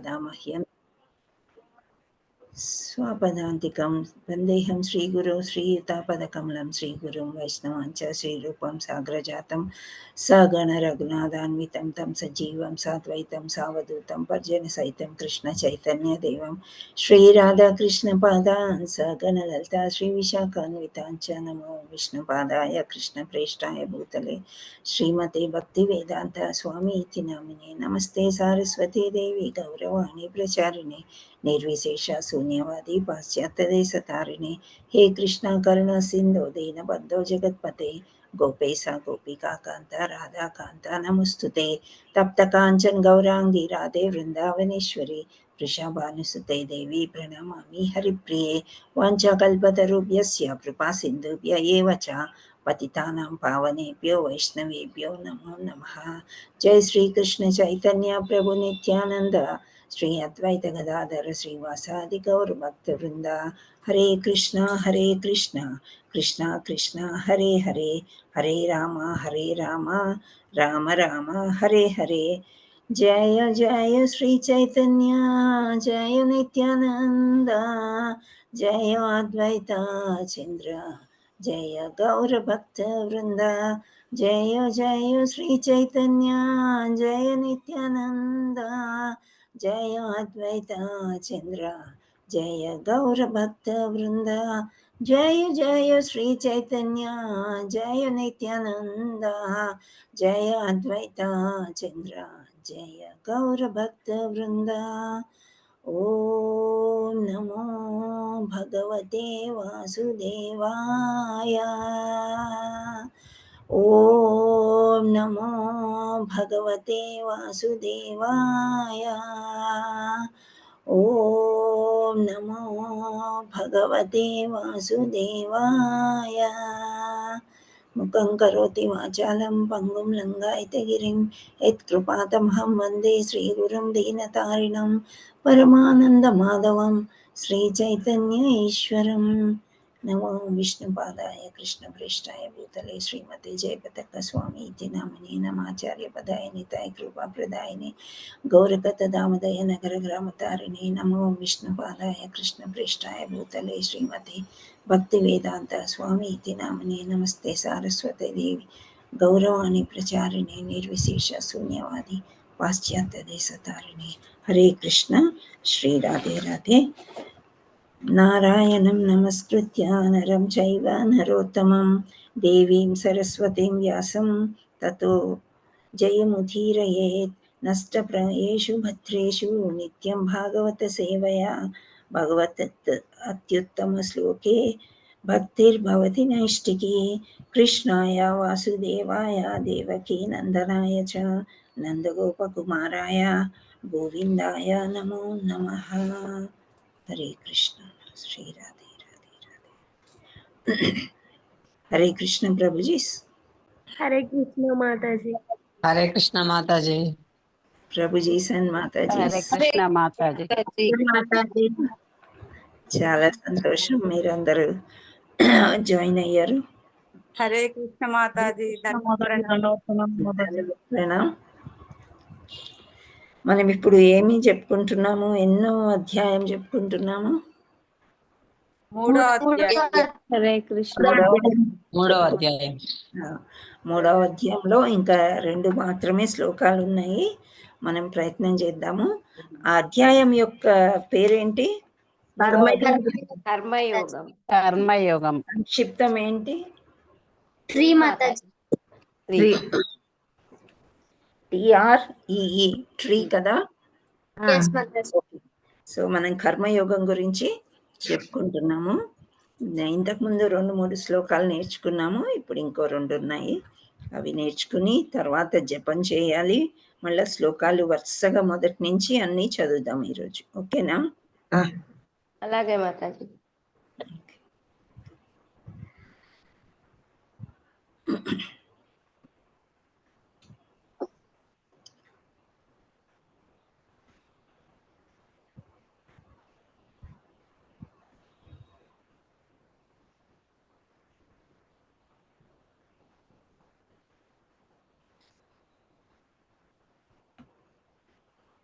मह्यं स्वपदान्तिकं वन्देऽहं श्रीगुरो श्रीयुतापदकमलं श्रीगुरुं वैष्णवाञ्च श्रीरूपं साग्रजातं सगणरघुनाथान्वितं तं सजीवं साद्वैतं सावधूतं पर्जनसहितं कृष्णचैतन्यदेवं श्रीराधाकृष्णपादान् सगणललिता श्रीविशाखान्विताञ्च नमो विष्णुपादाय कृष्णप्रेष्ठाय भूतले श्रीमते भक्तिवेदान्त स्वामीति नामिने नमस्ते सारस्वती देवी गौरवाणी प्रचारिणे निर्विशेष शून्यवादी पाश्चात्यदेशतारिणे हे कृष्णा करुणा सिन्धो दीनबन्धो जगत्पते गोपेशा गोपिका कान्ता राधा कान्ता नमोस्तुते तप्तकाञ्चन गौराङ्गी राधे वृन्दावनेश्वरी वृषभानुसुते देवी प्रणमामि हरिप्रिये वाञ्छाकल्पतरुभ्यस्य कृपासिन्धुभ्य एव च पतितानां पावनेभ्यो वैष्णवेभ्यो नमो नमः। जय श्रीकृष्ण चैतन्य प्रभु नित्यानन्द श्री अद्वैत गदाधर श्रीवासादि गौरभक्तवृन्द हरे कृष्णा कृष्णा कृष्णा हरे हरे हरे राम राम राम हरे हरे। जय जय श्री चैतन्य जय नित्यानंद जय अद्वैत चंद्र जय गौरभक्तवृन्द जय जय श्री चैतन्य जय नित्यानंद जय अद्वैत चंद्र जय गौरभक्तवृन्द जय जय श्री चैतन्य जय नित्यानंद जय अद्वैत चंद्र जय गौरभक्तवृन्द। ॐ नमो भगवते वासुदेवाय ॐ नमो भगवते वासुदेवाय ॐ नमो भगवते वासुदेवाय। मुखं करोति वाचालं पङ्गुं लङ्घयते गिरिं यत्कृपातमहं वन्दे श्रीगुरुं दीनतारिणं परमानन्दमाधवं श्रीचैतन्य ईश्वरं। नमो विष्णुपादाय कृष्णप्रेष्ठाय भूतले श्रीमते जयपताका इति नामिने नमाचार्यपदाय निताय कृपाप्रदायिने गौरकथदामोदय नगरग्रामतारिणे नमो विष्णुपादाय कृष्णप्रेष्ठाय भूतले श्रीमते भक्तिवेदांत इति नामिने नमस्ते सारस्वती देवी गौरवाणी प्रचारिणे निर्विशेष शून्यवादी पाश्चात्यदेशतारिणे। हरे कृष्ण श्री राधे राधे। नारायणं नमस्कृत्य नरं चैव नरोत्तमं देवीं सरस्वतीं व्यासं ततो जयमुदीरयेत्। नष्टप्रायेषु भद्रेषु नित्यं भागवत सेवया भगवत् अत्युत्तमश्लोके भक्तिर्भवति नैष्टिकी। कृष्णाय वासुदेवाय देवकी नन्दनाय च नन्दगोपकुमाराय गोविन्दाय नमो नमः। हरे कृष्ण श्री राधे राधे राधे। हरे कृष्ण प्रभु जी। हरे कृष्ण माता जी। हरे कृष्ण माता जी। प्रभु जी सन माता जी। हरे कृष्ण माता जी। చాలా సంతోషం మీరందరూ జాయిన్ అయ్యారు. హరే కృష్ణ మాతాజీ. ప్రణాం. మనం ఇప్పుడు ఏమి చెప్పుకుంటున్నాము? ఎన్నో అధ్యాయం చెప్పుకుంటున్నాము? మూడో అధ్యాయం. హరే కృష్ణ. మూడవ అధ్యాయం. మూడవ అధ్యాయంలో ఇంకా 2 మాత్రమే శ్లోకాలు ఉన్నాయి. మనం ప్రయత్నం చేద్దాము. ఆ అధ్యాయం యొక్క పేరేంటి? కర్మయోగం. కర్మయోగం. సంక్షిప్తం ఏంటి? ట్రీ మాతాజీ. TREE ట్రీ కదా. సో మనం కర్మయోగం గురించి చెప్పుకుంటున్నాము. ఇంతకుముందు 2-3 శ్లోకాలు నేర్చుకున్నాము. ఇప్పుడు ఇంకో 2 ఉన్నాయి. అవి నేర్చుకుని తర్వాత జపం చేయాలి. మళ్ళీ శ్లోకాలు వరుసగా మొదటి నుంచి అన్నీ చదువుదాం ఈరోజు. ఓకేనా? అలాగే మాతాజీ.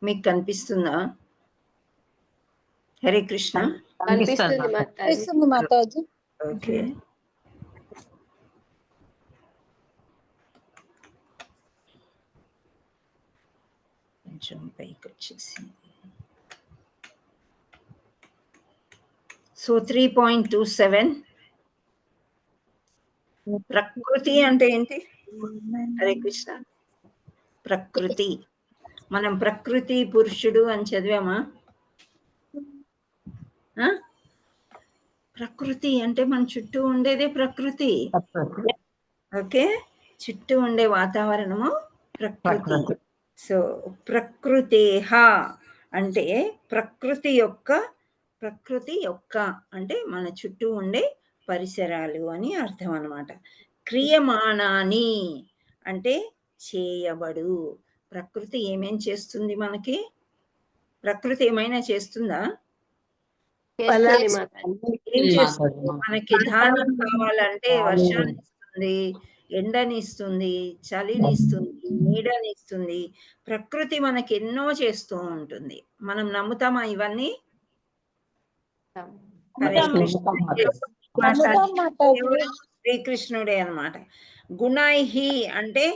మీకు కనిపిస్తుందా? హరే కృష్ణ. కనిపిస్తుంది మాతాజీ. ఓకే, కొంచెం పైకి వచ్చేసి. సో 3.27 ప్రకృతి అంటే ఏంటి? హరే కృష్ణ. ప్రకృతి, మనం ప్రకృతి పురుషుడు అని చదివామా? ప్రకృతి అంటే మన చుట్టూ ఉండేదే ప్రకృతి. ఓకే, చుట్టూ ఉండే వాతావరణము ప్రకృతి. సో ప్రకృతేహ అంటే ప్రకృతి యొక్క అంటే మన చుట్టూ ఉండే పరిసరాలు అని అర్థం అన్నమాట. క్రియమాణాని అంటే చేయబడు. ప్రకృతి ఏమేం చేస్తుంది మనకి? ప్రకృతి ఏమైనా చేస్తుందా? ఏం చేస్తుంది? మనకి ధాన్యం కావాలంటే వర్షాన్ని ఇస్తుంది, ఎండనిస్తుంది, చలినిస్తుంది, నీడనిస్తుంది. ప్రకృతి మనకి ఎన్నో చేస్తూ ఉంటుంది. మనం నమ్ముతామా ఇవన్నీ? శ్రీకృష్ణుడే అన్నమాట. గుణైహి అంటే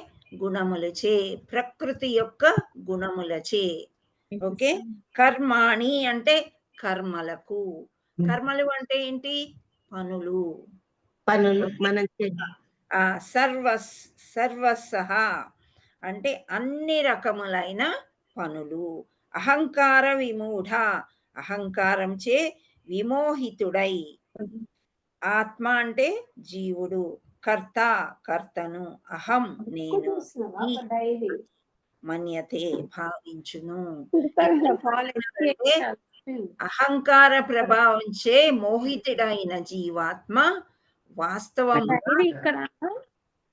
గుణములచే, ప్రకృతి యొక్క గుణములచే. ఓకే, కర్మాణి అంటే కర్మలకు. కర్మలు అంటే ఏంటి? పనులు మనం సర్వసహ అంటే అన్ని రకములైన పనులు. అహంకార విమూఢ అహంకారం చే విమోహితుడై. ఆత్మ అంటే జీవుడు, కర్తను, అహం నేను, మన్యతే భావించును. అహంకార ప్రభావంచే మోహితుడైన జీవాత్మ వాస్తవముగా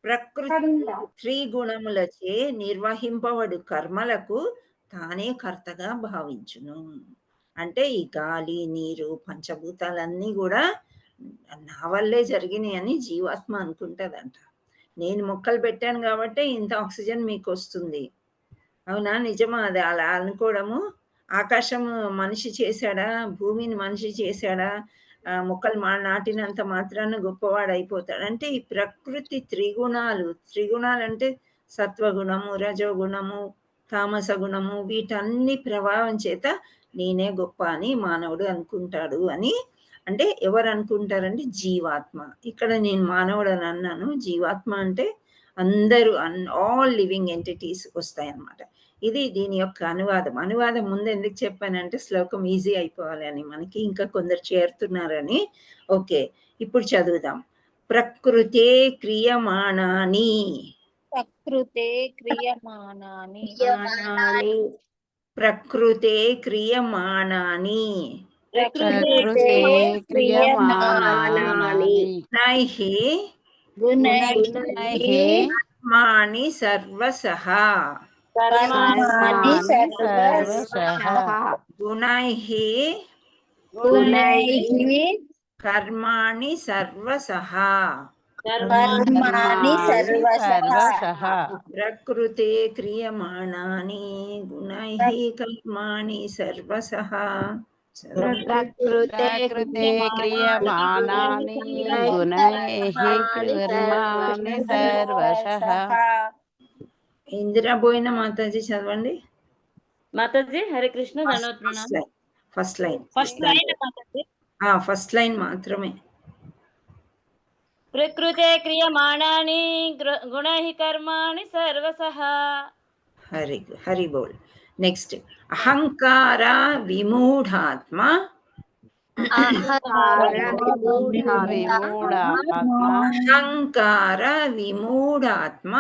ప్రకృతి త్రిగుణములచే నిర్వహింపబడు కర్మలకు తానే కర్తగా భావించును. అంటే ఈ గాలి, నీరు, పంచభూతాలన్నీ కూడా నా వల్లే జరిగినాయి అని జీవాత్మ అనుకుంటదంట. నేను మొక్కలు పెట్టాను కాబట్టి ఇంత ఆక్సిజన్ మీకు వస్తుంది. అవునా? నిజమా? అది అలా అనుకోవడము. ఆకాశం మనిషి చేశాడా? భూమిని మనిషి చేశాడా? మొక్కలు నాటినంత మాత్రాన గొప్పవాడు అయిపోతాడు అంటే ఈ ప్రకృతి త్రిగుణాలు అంటే సత్వగుణము, రజోగుణము, తామస గుణము, వీటన్ని ప్రభావం చేత నేనే గొప్ప అని మానవుడు అనుకుంటాడు అని. అంటే ఎవరు అనుకుంటారంటే జీవాత్మ. ఇక్కడ నేను మానవుడు అని అన్నాను, జీవాత్మ అంటే అందరూ ఆల్ లివింగ్ ఎంటిటీస్ వస్తాయి అన్నమాట. ఇది దీని యొక్క అనువాదం ముందు ఎందుకు చెప్పానంటే శ్లోకం ఈజీ అయిపోవాలని, మనకి ఇంకా కొందరు చేరుతున్నారని. ఓకే, ఇప్పుడు చదువుదాం. ప్రకృతే క్రియమాణాని ప్రకృతే క్రియమాణాని ప్రకృతే క్రియమాణాని నైహి కర్మాణి సర్వసః గుణైహి కర్మాణి సర్వసః ప్రకృతే క్రియమాణాని గుణైః కర్మాణి సర్వసః. ప్రకృతే క్రియమాణాని గుణైః కర్మాణి సర్వశః. ఇందిరా బోయిన మాతాజీ చదవండి. మాతాజీ హరే కృష్ణ. ఫస్ట్ లైన్ మాత్రమే. ప్రకృతే క్రియమాణాని గుణైః కర్మాణి సర్వశః. హరి బోల్. నెక్స్ట్ అహంకార విమూఢాత్మ అహంకార విమూఢాత్మ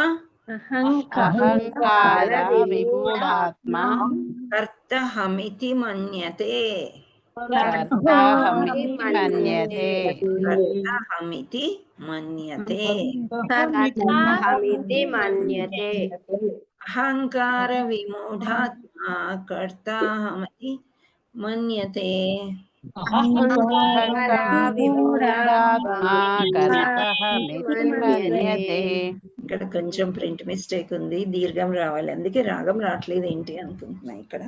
కర్తహమితి మన్యతే. అహంకార విమూఢాత్మ కర్తాహమితి మన్యతే. ఇక్కడ కొంచెం ప్రింట్ మిస్టేక్ ఉంది, దీర్ఘం రావాలి, అందుకే రాగం రావట్లేదు ఏంటి అనుకుంటున్నా. ఇక్కడ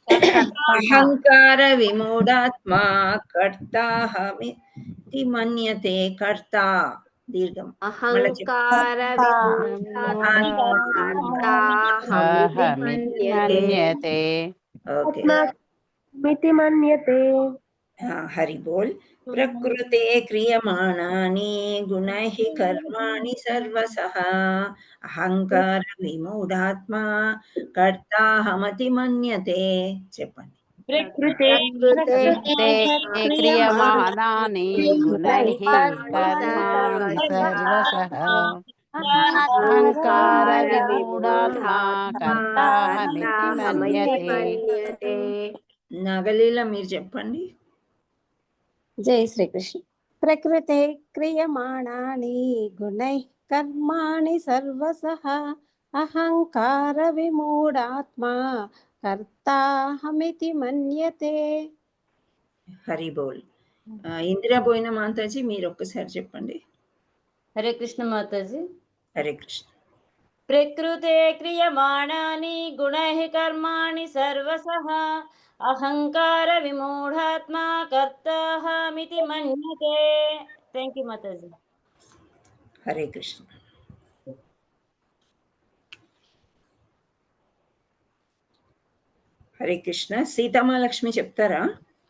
అహంకార విమూఢాత్మా కర్తాహమితి మన్యతే. కర్త దీర్ఘం మళ్ళీ అహంకార మన్యతే. ఓకే, మితి మన్యతే. హరి బోల్. ప్రకృతే క్రియమాణాని గుణైః కర్మాణి సర్వశః అహంకార విమూఢాత్మా కర్తాహమతి మన్యతే. చెప్పండి. ప్రకృతే క్రియమాణాని గుణైః కర్మాణి సర్వశః అహంకార విమూఢాత్మా కర్తాహమితి మన్యతే. నాగలీల మీరు చెప్పండి. జై శ్రీకృష్ణ. ప్రకృతే క్రియమాణాని గుణైః కర్మాణి సర్వశః అహంకార విమూఢాత్మా కర్తాహమితి మన్యతే. హరి బోల్. ఇందిరా పోయిన మాతాజీ మీరు ఒక్కసారి చెప్పండి. హరే కృష్ణ మాతాజీ. హరే కృష్ణ. ప్రకృతే క్రియమాణాని గుణైః కర్మాణి సర్వశః అహంకార విమూఢాత్మా కర్తాహమితి మన్యతే. Thank you Mataji. హరే కృష్ణ. హరే కృష్ణ. సీతామహాలక్ష్మి చెప్తారా?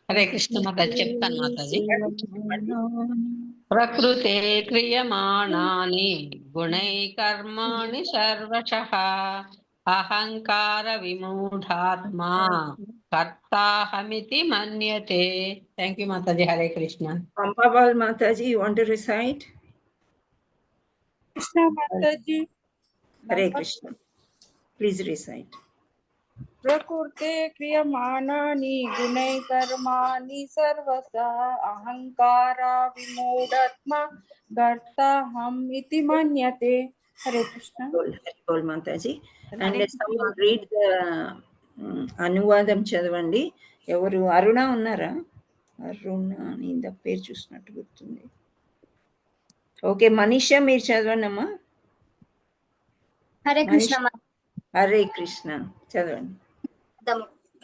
హరే కృష్ణ మాతాజీ. చెప్తాను మాతాజీ. ప్రకృతే క్రియమాణాని గుణై కర్మాణి సర్వశః అహంకార విమూఢాత్మా కర్తాహమితి మన్యతే. Thank you Mataji. హరే కృష్ణ. పంపాబాల్ మాతాజీ, you want to recite? Krishna Mataji. Hare Krishna. Please recite. ప్రకృతే క్రియమాణాని గుణై కర్మాణి సర్వశః అహంకార విమూఢాత్మా కర్తాహం ఇతి మన్యతే. హరే కృష్ణ. హరే బోల్ మాతాజీ. అండ్ సమ్ రీడ్ ద అనువాదం చదవండి. ఎవరు? అరుణ ఉన్నారా? అరుణ అని ఇంత పేరు చూసినట్టు గుర్తుంది. ఓకే, మనీషా మీరు చదవండి అమ్మా. హరే కృష్ణ. హరే కృష్ణ చదవండి.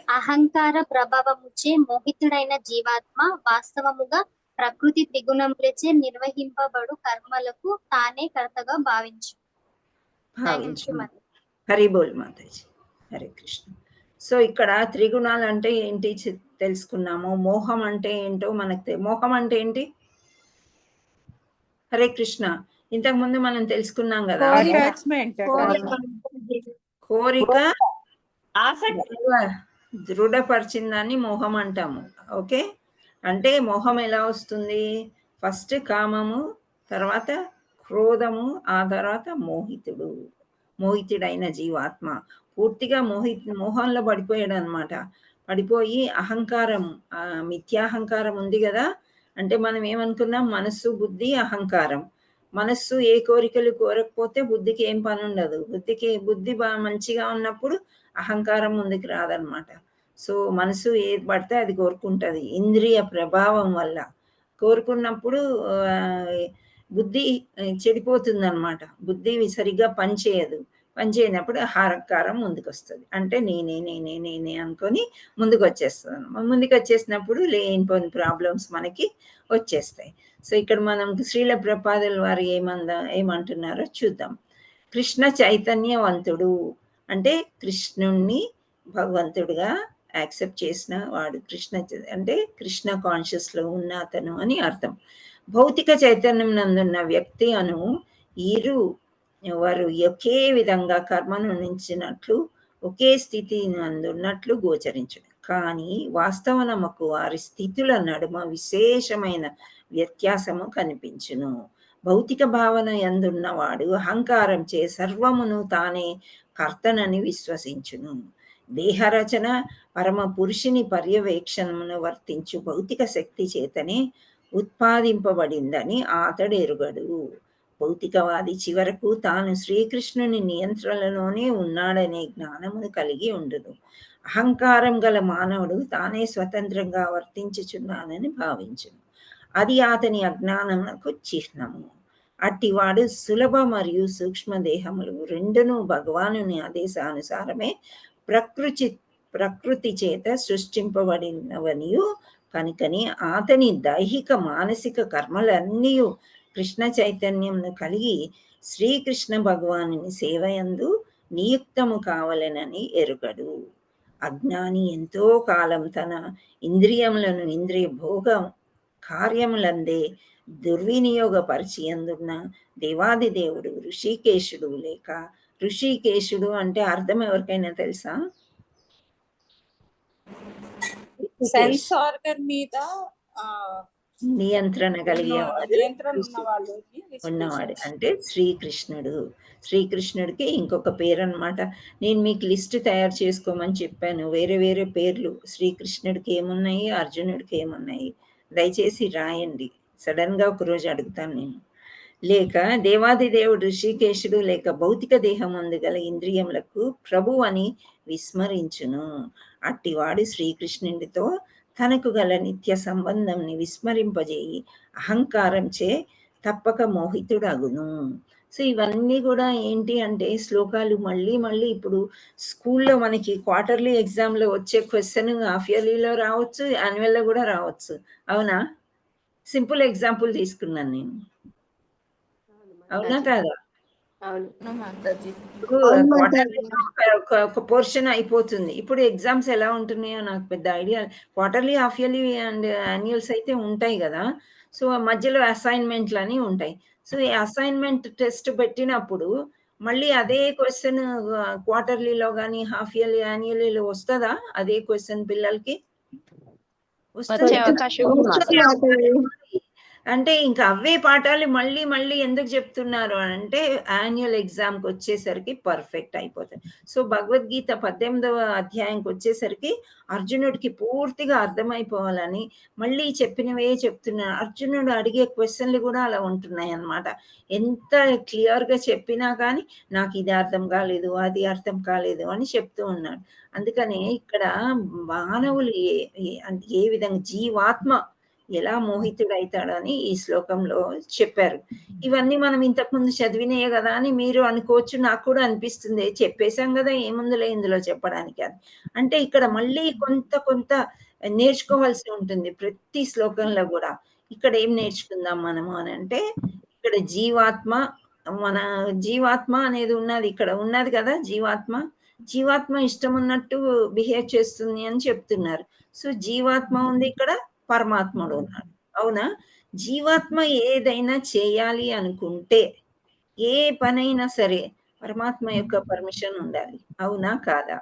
అహంకార ప్రభావముచే మోహితుడైన జీవాత్మ వాస్తవముగా ప్రకృతి త్రిగుణములచే నిర్వహింపబడు కర్మలకు తానే కర్తగా భావించు. హరి బోల్ మాతాజీ. హరే కృష్ణ. సో ఇక్కడ త్రిగుణాలు అంటే ఏంటి తెలుసుకున్నాము. మోహం అంటే ఏంటో మనకు మోహం అంటే ఏంటి? హరే కృష్ణ. ఇంతకు ముందు మనం తెలుసుకున్నాం కదా, కోరిక దృఢపరిచిందాన్ని మోహం అంటాము. ఓకే, అంటే మోహం ఎలా వస్తుంది? ఫస్ట్ కామము, తర్వాత క్రోధము, ఆ తర్వాత మోహితుడైన జీవాత్మ పూర్తిగా మోహంలో పడిపోయాడు అనమాట. పడిపోయి అహంకారం, మిథ్యాహంకారం ఉంది కదా. అంటే మనం ఏమనుకున్నాం? మనస్సు, బుద్ధి, అహంకారం. మనస్సు ఏ కోరికలు కోరకపోతే బుద్ధికి ఏం పని ఉండదు. బుద్ధి మంచిగా ఉన్నప్పుడు అహంకారం ముందుకు రాదనమాట. సో మనసు ఏది పడితే అది కోరుకుంటుంది. ఇంద్రియ ప్రభావం వల్ల కోరుకున్నప్పుడు బుద్ధి చెడిపోతుంది అనమాట. బుద్ధి సరిగ్గా పనిచేయనప్పుడు అహంకారం ముందుకు వస్తుంది. అంటే నేనే అనుకొని ముందుకు వచ్చేసినప్పుడు లేనిపోయిన ప్రాబ్లమ్స్ మనకి వచ్చేస్తాయి. సో ఇక్కడ మనం శ్రీల ప్రభుపాదుల వారు ఏమంటున్నారో చూద్దాం. కృష్ణ చైతన్యవంతుడు అంటే కృష్ణుణ్ణి భగవంతుడిగా యాక్సెప్ట్ చేసిన వాడు. అంటే కృష్ణ కాన్షియస్లో ఉన్న అతను అని అర్థం. భౌతిక చైతన్యం నందున్న వ్యక్తి అను వారు ఒకే విధంగా కర్మను నుంచినట్లు ఒకే స్థితి నందున్నట్లు గోచరించడు. కానీ వాస్తవనముకు వారి స్థితుల నడుమ విశేషమైన వ్యత్యాసము కనిపించును. భౌతిక భావన యందున్నవాడు అహంకారంచే సర్వమును తానే కర్తనని విశ్వసించును. దేహరచన పరమ పురుషుని పర్యవేక్షణమును వర్తించు భౌతిక శక్తి చేతనే ఉత్పాదింపబడిందని అతడు ఎరుగడు. భౌతికవాది చివరకు తాను శ్రీకృష్ణుని నియంత్రణలోనే ఉన్నాడనే జ్ఞానమును కలిగి ఉండును. అహంకారం గల మానవుడు తానే స్వతంత్రంగా వర్తించుచున్నానని భావించును. అది అతని అజ్ఞానమునకు చిహ్నము. అట్టివాడు సులభ మరియు సూక్ష్మ దేహములు రెండును భగవానుని ఆదేశానుసారమే ప్రకృతి చేత సృష్టింపబడినవనియు కనుకని అతని దైహిక మానసిక కర్మలన్నీ కృష్ణ చైతన్యంను కలిగి శ్రీకృష్ణ భగవానుని సేవయందు నియుక్తము కావలెనని ఎరుగడు. అజ్ఞాని ఎంతో కాలం తన ఇంద్రియములను ఇంద్రియ భోగ కార్యములందే దుర్వినియోగపరిచియందున్న దేవాది దేవుడు ఋషికేశుడు లేక ఋషికేశుడు అంటే అర్థం ఎవరికైనా తెలుసా? సెన్స్ ఆర్గన్ మీద నియంత్రణ కలిగేవాడు నియంత్రణ ఉన్నవాడు అంటే శ్రీకృష్ణుడు. శ్రీకృష్ణుడికి ఇంకొక పేరు అనమాట. నేను మీకు లిస్ట్ తయారు చేసుకోమని చెప్పాను, వేరే వేరే పేర్లు. శ్రీకృష్ణుడికి ఏమున్నాయి, అర్జునుడికి ఏమున్నాయి, దయచేసి రాయండి. సడన్ గా ఒకరోజు అడుగుతాను నేను. లేక దేవాది దేవుడు ఋషికేశుడు లేక భౌతిక దేహం గల ఇంద్రియములకు ప్రభు అని విస్మరించును. అట్టివాడు శ్రీకృష్ణుడితో తనకు గల నిత్య సంబంధంని విస్మరింపజేయి అహంకారంచే తప్పక మోహితుడగును. సో ఇవన్నీ కూడా ఏంటి అంటే శ్లోకాలు మళ్ళీ మళ్ళీ ఇప్పుడు స్కూల్లో మనకి క్వార్టర్లీ ఎగ్జామ్లో వచ్చే క్వశ్చన్ హాఫ్ ఇయర్లీలో రావచ్చు, యాన్యువల్లో కూడా రావచ్చు. అవునా? సింపుల్ ఎగ్జాంపుల్ తీసుకున్నాను నేను. అవునా కాదా? ఒక పోర్షన్ అయిపోతుంది. ఇప్పుడు ఎగ్జామ్స్ ఎలా ఉంటున్నాయో నాకు పెద్ద idea. Quarterly, half yearly and annuals అయితే ఉంటాయి కదా. సో మధ్యలో అసైన్మెంట్లు అని ఉంటాయి. సో ఈ అసైన్మెంట్ టెస్ట్ పెట్టినప్పుడు మళ్ళీ అదే క్వశ్చన్ క్వార్టర్లీలో కానీ హాఫ్ ఇయర్లీ యాన్యువల్లీలో వస్తుందా? అదే క్వశ్చన్ పిల్లలకి అంటే ఇంకా అవే పాఠాలు మళ్ళీ మళ్ళీ ఎందుకు చెప్తున్నారు అంటే యాన్యువల్ ఎగ్జామ్కి వచ్చేసరికి పర్ఫెక్ట్ అయిపోతాయి. సో భగవద్గీత 18వ అధ్యాయంకి వచ్చేసరికి అర్జునుడికి పూర్తిగా అర్థమైపోవాలని మళ్ళీ చెప్పినవే చెప్తున్నారు. అర్జునుడు అడిగే క్వశ్చన్లు కూడా అలా ఉంటున్నాయి అన్నమాట. ఎంత క్లియర్గా చెప్పినా కానీ నాకు ఇది అర్థం కాలేదు, అది అర్థం కాలేదు అని చెప్తూ ఉన్నాడు. అందుకనే ఇక్కడ మానవులు ఏ విధంగా జీవాత్మ ఎలా మోహితుడైతాడని ఈ శ్లోకంలో చెప్పారు. ఇవన్నీ మనం ఇంతకుముందు చదివినాయే కదా అని మీరు అనుకోవచ్చు, నాకు కూడా అనిపిస్తుంది చెప్పేశాం కదా ఏముందులే ఇందులో చెప్పడానికి అని. అంటే ఇక్కడ మళ్ళీ కొంత నేర్చుకోవాల్సి ఉంటుంది ప్రతి శ్లోకంలో కూడా. ఇక్కడ ఏం నేర్చుకుందాం మనము అని అంటే ఇక్కడ మన జీవాత్మ అనేది ఉన్నది, ఇక్కడ ఉన్నది కదా జీవాత్మ ఇష్టం ఉన్నట్టు బిహేవ్ చేస్తుంది అని చెప్తున్నారు. సో జీవాత్మ ఉంది, ఇక్కడ పరమాత్ముడు ఉన్నాడు. అవునా? జీవాత్మ ఏదైనా చేయాలి అనుకుంటే ఏ పనైనా సరే పరమాత్మ యొక్క పర్మిషన్ ఉండాలి. అవునా కాదా?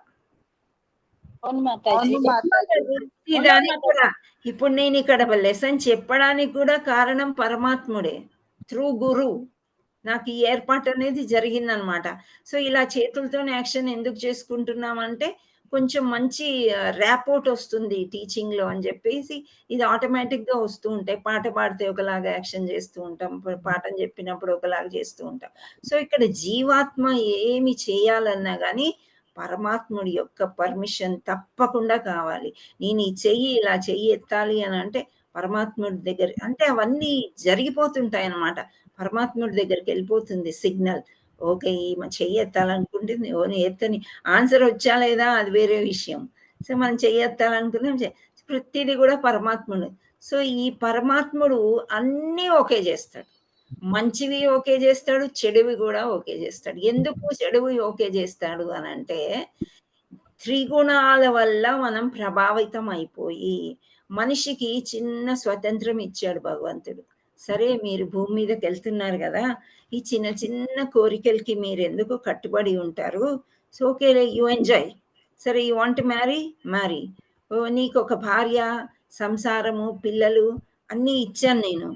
ఇప్పుడు నేను ఇక్కడ లెసన్ చెప్పడానికి కూడా కారణం పరమాత్ముడే, త్రూ గురు నాకు ఈ ఏర్పాటు అనేది జరిగిందనమాట. సో ఇలా చేతులతోనే యాక్షన్ ఎందుకు చేసుకుంటున్నామంటే కొంచెం మంచి ర్యాపోర్ట్ వస్తుంది టీచింగ్లో అని చెప్పేసి ఇది ఆటోమేటిక్గా వస్తూ ఉంటాయి. పాట పాడితే ఒకలాగా యాక్షన్ చేస్తూ ఉంటాం, పాఠం చెప్పినప్పుడు ఒకలాగా చేస్తూ ఉంటాం. సో ఇక్కడ జీవాత్మ ఏమి చేయాలన్నా కానీ పరమాత్ముడి యొక్క పర్మిషన్ తప్పకుండా కావాలి. నేను ఈ చెయ్యి ఇలా చెయ్యి ఎత్తాలి అని అంటే పరమాత్ముడి దగ్గర అంటే అవన్నీ జరిగిపోతుంటాయి అన్నమాట. పరమాత్ముడి దగ్గరికి వెళ్ళిపోతుంది సిగ్నల్. ఓకే ఈమె చెయ్యి ఎత్తాలనుకుంటుంది, ఎత్తని ఆన్సర్ వచ్చా లేదా అది వేరే విషయం. సో మనం చెయ్యి ఎత్తాలనుకున్నాం, ప్రతిదీ కూడా పరమాత్ముడు. సో ఈ పరమాత్ముడు అన్నీ ఓకే చేస్తాడు, మంచివి ఓకే చేస్తాడు, చెడువి కూడా ఓకే చేస్తాడు. ఎందుకు చెడువి ఓకే చేస్తాడు అని అంటే త్రిగుణాల వల్ల మనం ప్రభావితం అయిపోయి మనిషికి చిన్న స్వతంత్రం ఇచ్చాడు భగవంతుడు. సరే మీరు భూమి మీదకి వెళ్తున్నారు కదా, ఈ చిన్న చిన్న కోరికలకి మీరు ఎందుకు కట్టుబడి ఉంటారు? So okay you enjoy. సరే యూ వాంట్ మ్యారీ, నీకు ఒక భార్య, సంసారము, పిల్లలు అన్నీ ఇచ్చాను నేను,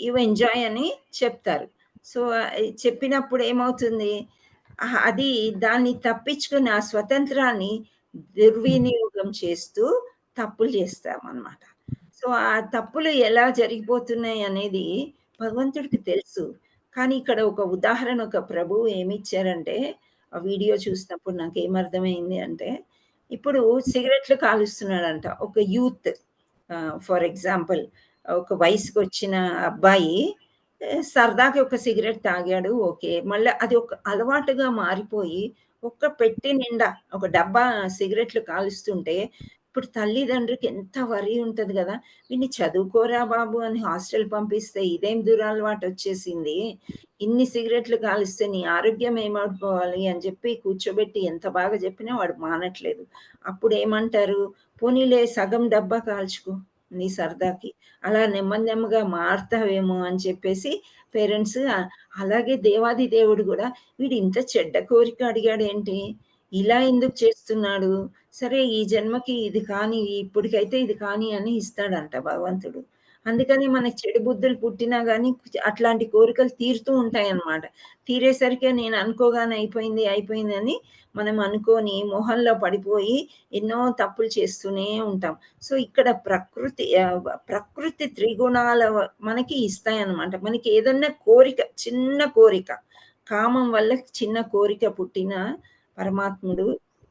యూ ఎంజాయ్ అని చెప్తారు. సో చెప్పినప్పుడు ఏమవుతుంది, అది దాన్ని తప్పించుకుని ఆ స్వతంత్రాన్ని దుర్వినియోగం చేస్తూ తప్పులు చేస్తామన్నమాట. సో ఆ తప్పులు ఎలా జరిగిపోతున్నాయి అనేది భగవంతుడికి తెలుసు. కానీ ఇక్కడ ఒక ఉదాహరణ ఒక ప్రభువు ఏమిచ్చారంటే ఆ వీడియో చూసినప్పుడు నాకు ఏమర్థమైంది అంటే ఇప్పుడు సిగరెట్లు కాలుస్తున్నాడంట ఒక యూత్. ఫర్ ఎగ్జాంపుల్ ఒక వయసుకు వచ్చిన అబ్బాయి సరదాకి ఒక సిగరెట్ తాగాడు, ఓకే. మళ్ళీ అది ఒక అలవాటుగా మారిపోయి ఒక్క పెట్టె నిండా ఒక డబ్బా సిగరెట్లు కాలుస్తుంటే ఇప్పుడు తల్లిదండ్రికి ఎంత వరి ఉంటది కదా! వీడిని చదువుకోరా బాబు అని హాస్టల్ పంపిస్తే ఇదేం దురలవాటు వచ్చేసింది. ఇన్ని సిగరెట్లు కాలిస్తే నీ ఆరోగ్యం ఏమైపోవాలి అని చెప్పి కూర్చోబెట్టి ఎంత బాగా చెప్పినా వాడు మానట్లేదు. అప్పుడేమంటారు, పోనీలే సగం డబ్బా కాల్చుకో నీ సరదాకి. అలా నెమ్మది నెమ్మదిగా మారతావేమో అని చెప్పేసి పేరెంట్స్ అలాగే దేవాది దేవుడు గూడా వీడు ఇంత చెడ్డ కోరిక అడిగాడేంటి? ఇలా ఎందుకు చేస్తున్నాడు? సరే ఈ జన్మకి ఇది కాని, ఇప్పటికైతే ఇది కాని అని ఇస్తాడంట భగవంతుడు. అందుకని మనకి చెడు బుద్ధులు పుట్టినా గాని అట్లాంటి కోరికలు తీరుతూ ఉంటాయన్నమాట. తీరేసరికి నేను అనుకోగానే అయిపోయింది, అయిపోయిందని మనం అనుకోని మొహంలో పడిపోయి ఎన్నో తప్పులు చేస్తూనే ఉంటాం. సో, ఇక్కడ ప్రకృతి త్రిగుణాల మనకి ఇస్తాయన్నమాట. మనకి ఏదన్నా కోరిక, చిన్న కోరిక, కామం వల్ల చిన్న కోరిక పుట్టిన పరమాత్ముడు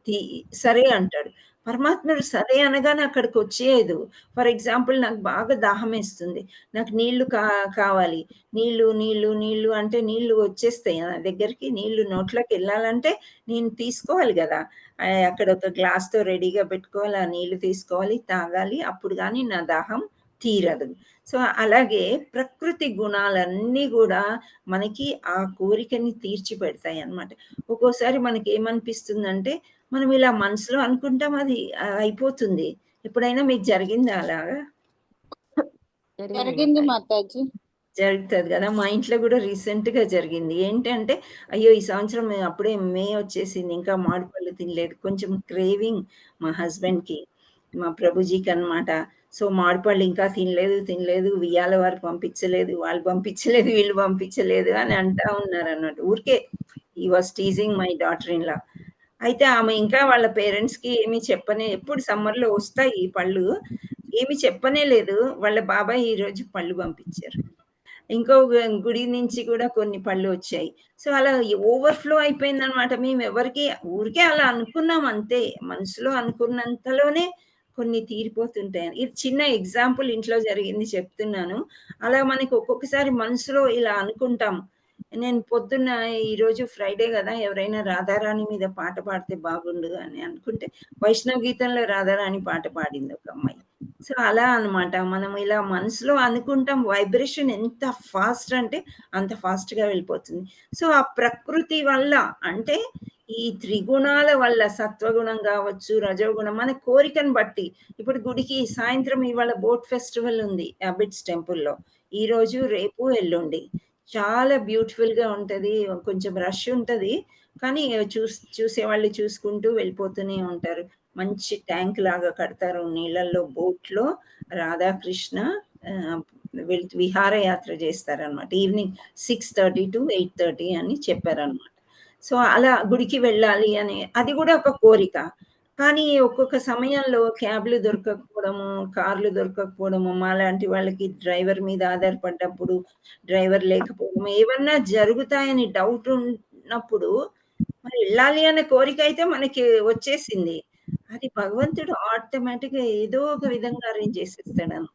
తి సరే అంటాడు. పరమాత్ముడు సరే అనగానే అక్కడికొచ్చేయదు. ఫర్ ఎగ్జాంపుల్ నాకు బాగా దాహమేస్తుంది. నాకు నీళ్లు కావాలి. నీళ్లు అంటే నీళ్లు వచ్చేస్తాయా నా దగ్గరికి? నీళ్లు నోట్లోకెళ్ళాలంటే నేను తీసుకోవాలి గదా! అక్కడ ఒక గ్లాస్‌తో రెడీగా పెట్టుకోవాలి. ఆ నీళ్లు తీసుకోవాలి, తాగాలి. అప్పుడు గాని నా దాహం తీరదు. సో, అలాగే ప్రకృతి గుణాలన్నీ గూడా మనకి ఆ కోరికని తీర్చిపెడతాయన్నమాట. ఒక్కోసారి మనకేమనిపిస్తుందంటే, మనం ఇలా మనసులో అనుకుంటాం అది అయిపోతుంది. ఎప్పుడైనా మీకు జరిగిందా అలాగా? జరిగింది మాతాజీ. జరుగుతది గదా! మా ఇంట్లో గూడా రీసెంట్‌గా జరిగింది. ఏంటంటే, అయ్యో! ఈ సంవత్సరం అప్పుడే మే వచ్చేసింది. ఇంకా మామిడిపళ్ళు తినలేదు. కొంచెం క్రేవింగ్ మా హస్బెండ్‌కి, మా ప్రభుజీకనమాట. సో, మామిడిపళ్ళు ఇంకా తినలేదు. వియ్యాల వారు పంపించలేదు, వాళ్ళు పంపించలేదు, వీళ్ళు పంపించలేదు అని అంటా ఉన్నారన్నమాట. ఊరికే he was teasing my daughter in law. అయితే ఆమె ఇంకా వాళ్ళ పేరెంట్స్‌కి ఏమి చెప్పనే ఎప్పుడు సమ్మర్‌లో వస్తాయి ఈ పళ్ళు. ఏమి చెప్పనే లేదు. వాళ్ళ బాబాయ్ ఈరోజు పళ్ళు పంపించారు. ఇంకో గుడి నుంచి కూడా కొన్ని పళ్ళు వచ్చాయి. సో, అలా ఓవర్‌ఫ్లో అయిపోయిందనమాట. మేమెవరికీ ఊరికే అలా అనుకున్నాం అంతే. మనసులో అనుకున్నంతలోనే కొన్ని తీరిపోతుంటాయి. ఇది చిన్న ఎగ్జాంపుల్ ఇంట్లో జరిగింది చెప్తున్నాను. అలా మనకి ఒక్కొక్కసారి మనసులో ఇలా అనుకుంటాం. నేను పొద్దున్న ఈరోజు ఫ్రైడే గదా! ఎవరైనా రాధారాణి మీద పాట పాడితే బాగుండు అని అనుకుంటే, వైష్ణవ గీతంలో రాధారాణి పాట పాడింది ఒక అమ్మాయి. సో, అలా అన్నమాట. మనం ఇలా మనసులో అనుకుంటాం. వైబ్రేషన్ ఎంత ఫాస్ట్ అంటే అంత ఫాస్ట్‌గా వెళ్ళిపోతుంది. సో, ఆ ప్రకృతి వల్ల అంటే ఈ త్రిగుణాల వల్ల సత్వగుణం గావచ్చు, రజోగుణం మన కోరికను బట్టి ఇప్పుడు గుడికి సాయంత్రం ఇవాళ బోట్ ఫెస్టివల్ ఉంది అబిడ్స్ టెంపుల్‌లో. ఈరోజు, రేపు, ఎల్లుండి. చాలా బ్యూటిఫుల్‌గా ఉంటది. కొంచెం రష్ ఉంటది. కానీ చూసేవాళ్ళు చూసుకుంటూ వెళ్ళిపోతూనే ఉంటారు. మంచి ట్యాంక్ లాగా కడతారు నీళ్ళల్లో బోట్‌లో రాధాకృష్ణ ఆహ్, విహారయాత్ర చేస్తారనమాట. ఈవినింగ్ 6:30-8:30 అని చెప్పారనమాట. సో, అలా గుడికి వెళ్ళాలి అని అది కూడా ఒక కోరిక. కానీ ఒక్కొక్క సమయంలో క్యాబ్‌లు దొరకకపోవడము, కార్‌లు దొరకకపోవడము, మాలాంటి వాళ్ళకి డ్రైవర్ మీద ఆధారపడ్డప్పుడు, డ్రైవర్ లేకపోవడం ఏవన్నా జరుగుతాయని డౌట్ ఉన్నప్పుడు మరి వెళ్ళాలి అనే కోరికైతే మనకి వచ్చేసింది. అది భగవంతుడు ఆటోమేటిక్‌గా ఏదో ఒక విధంగా అరేంజ్ చేసేస్తాడనమాట.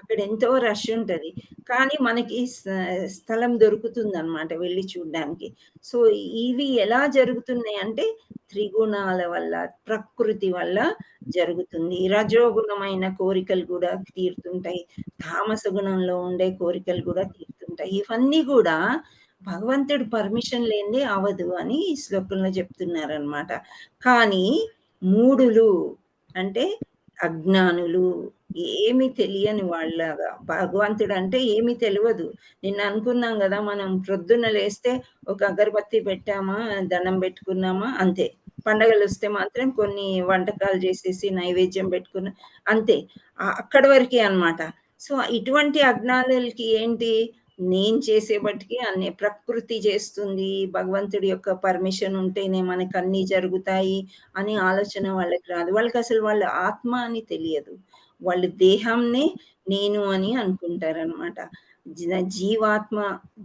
అక్కడ ఎంతో రష్ ఉంటది. కానీ మనకి స్థలం దొరుకుతుందనమాట వెళ్లి చూడ్డానికి. సో, ఇవి ఎలా జరుగుతున్నాయంటే త్రిగుణాల వల్ల, ప్రకృతి వల్ల జరుగుతుంది. రజోగుణమైన కోరికలు గూడా తీరుతుంటాయి. తామస గుణంలో ఉండే కోరికలు గూడా తీరుతుంటాయి. ఇవన్నీ గూడా భగవంతుడు పర్మిషన్ లేనిదే అవ్వదు అని ఈ శ్లోకంలో చెప్తున్నారనమాట. కానీ మూఢులు అంటే అజ్ఞానులు, ఏమి తెలియని వాళ్ళలాగా భగవంతుడంటే ఏమి తెలవదు. నిన్న అనుకున్నాం గదా! మనం ప్రొద్దున్న లేస్తే ఒక అగరబత్తి పెట్టామా, దండం పెట్టుకున్నామా అంతే. పండగలొస్తే మాత్రం కొన్ని వంటకాలు చేసేసి నైవేద్యం పెట్టుకున్న అంతే. అక్కడి వరకే అన్నమాట. సో, ఇటువంటి అజ్ఞానులకి ఏంటి నేను చేసే బట్టికి అన్ని ప్రకృతి చేస్తుంది. భగవంతుడి యొక్క పర్మిషన్ ఉంటేనే మనకన్నీ జరుగుతాయి అనే ఆలోచన వాళ్ళకి రాదు. వాళ్ళకసలు వాళ్ళ ఆత్మ అని తెలియదు. వాళ్ళు దేహంనే నేను అని అనుకుంటారనమాట. జీవాత్మ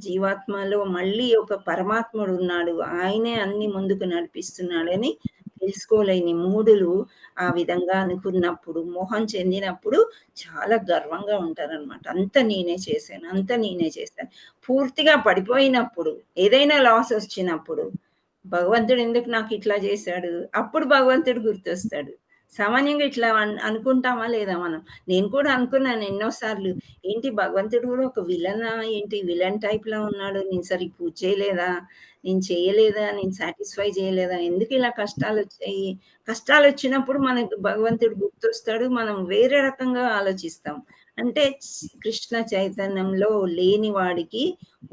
జీవాత్మలో మళ్ళీ ఒక పరమాత్ముడున్నాడు. ఆయనే అన్ని ముందుకు నడిపిస్తున్నాడని తెలుసుకోలేని మూఢులు ఆ విధంగా అనుకున్నప్పుడు, మోహం చెందినప్పుడు చాలా గర్వంగా ఉంటారనమాట. అంతా నేనే చేశాను. పూర్తిగా పడిపోయినప్పుడు, ఏదైనా లాస్ వచ్చినప్పుడు, భగవంతుడు ఎందుకు నాకు ఇట్లా చేశాడు? అప్పుడు భగవంతుడు గుర్తొస్తాడు. సామాన్యంగా ఇట్లా అనుకుంటామా లేదా మనం? నేను కూడా అనుకున్నాను ఎన్నో సార్లు. ఏంటి భగవంతుడు కూడా ఒక విలనా ఏంటి? విలన్ టైప్‌లో ఉన్నాడు. నేను సరిగ్గా పూజ చేయలేదా? నేను చేయలేదా? నేను సాటిస్ఫై చేయలేదా? ఎందుకు ఇలా కష్టాలొచ్చాయి? కష్టాలొచ్చినప్పుడు మనకు భగవంతుడు గుర్తొస్తాడు. మనం వేరే రకంగా ఆలోచిస్తాం. అంటే కృష్ణ చైతన్యంలో లేని వాడికి,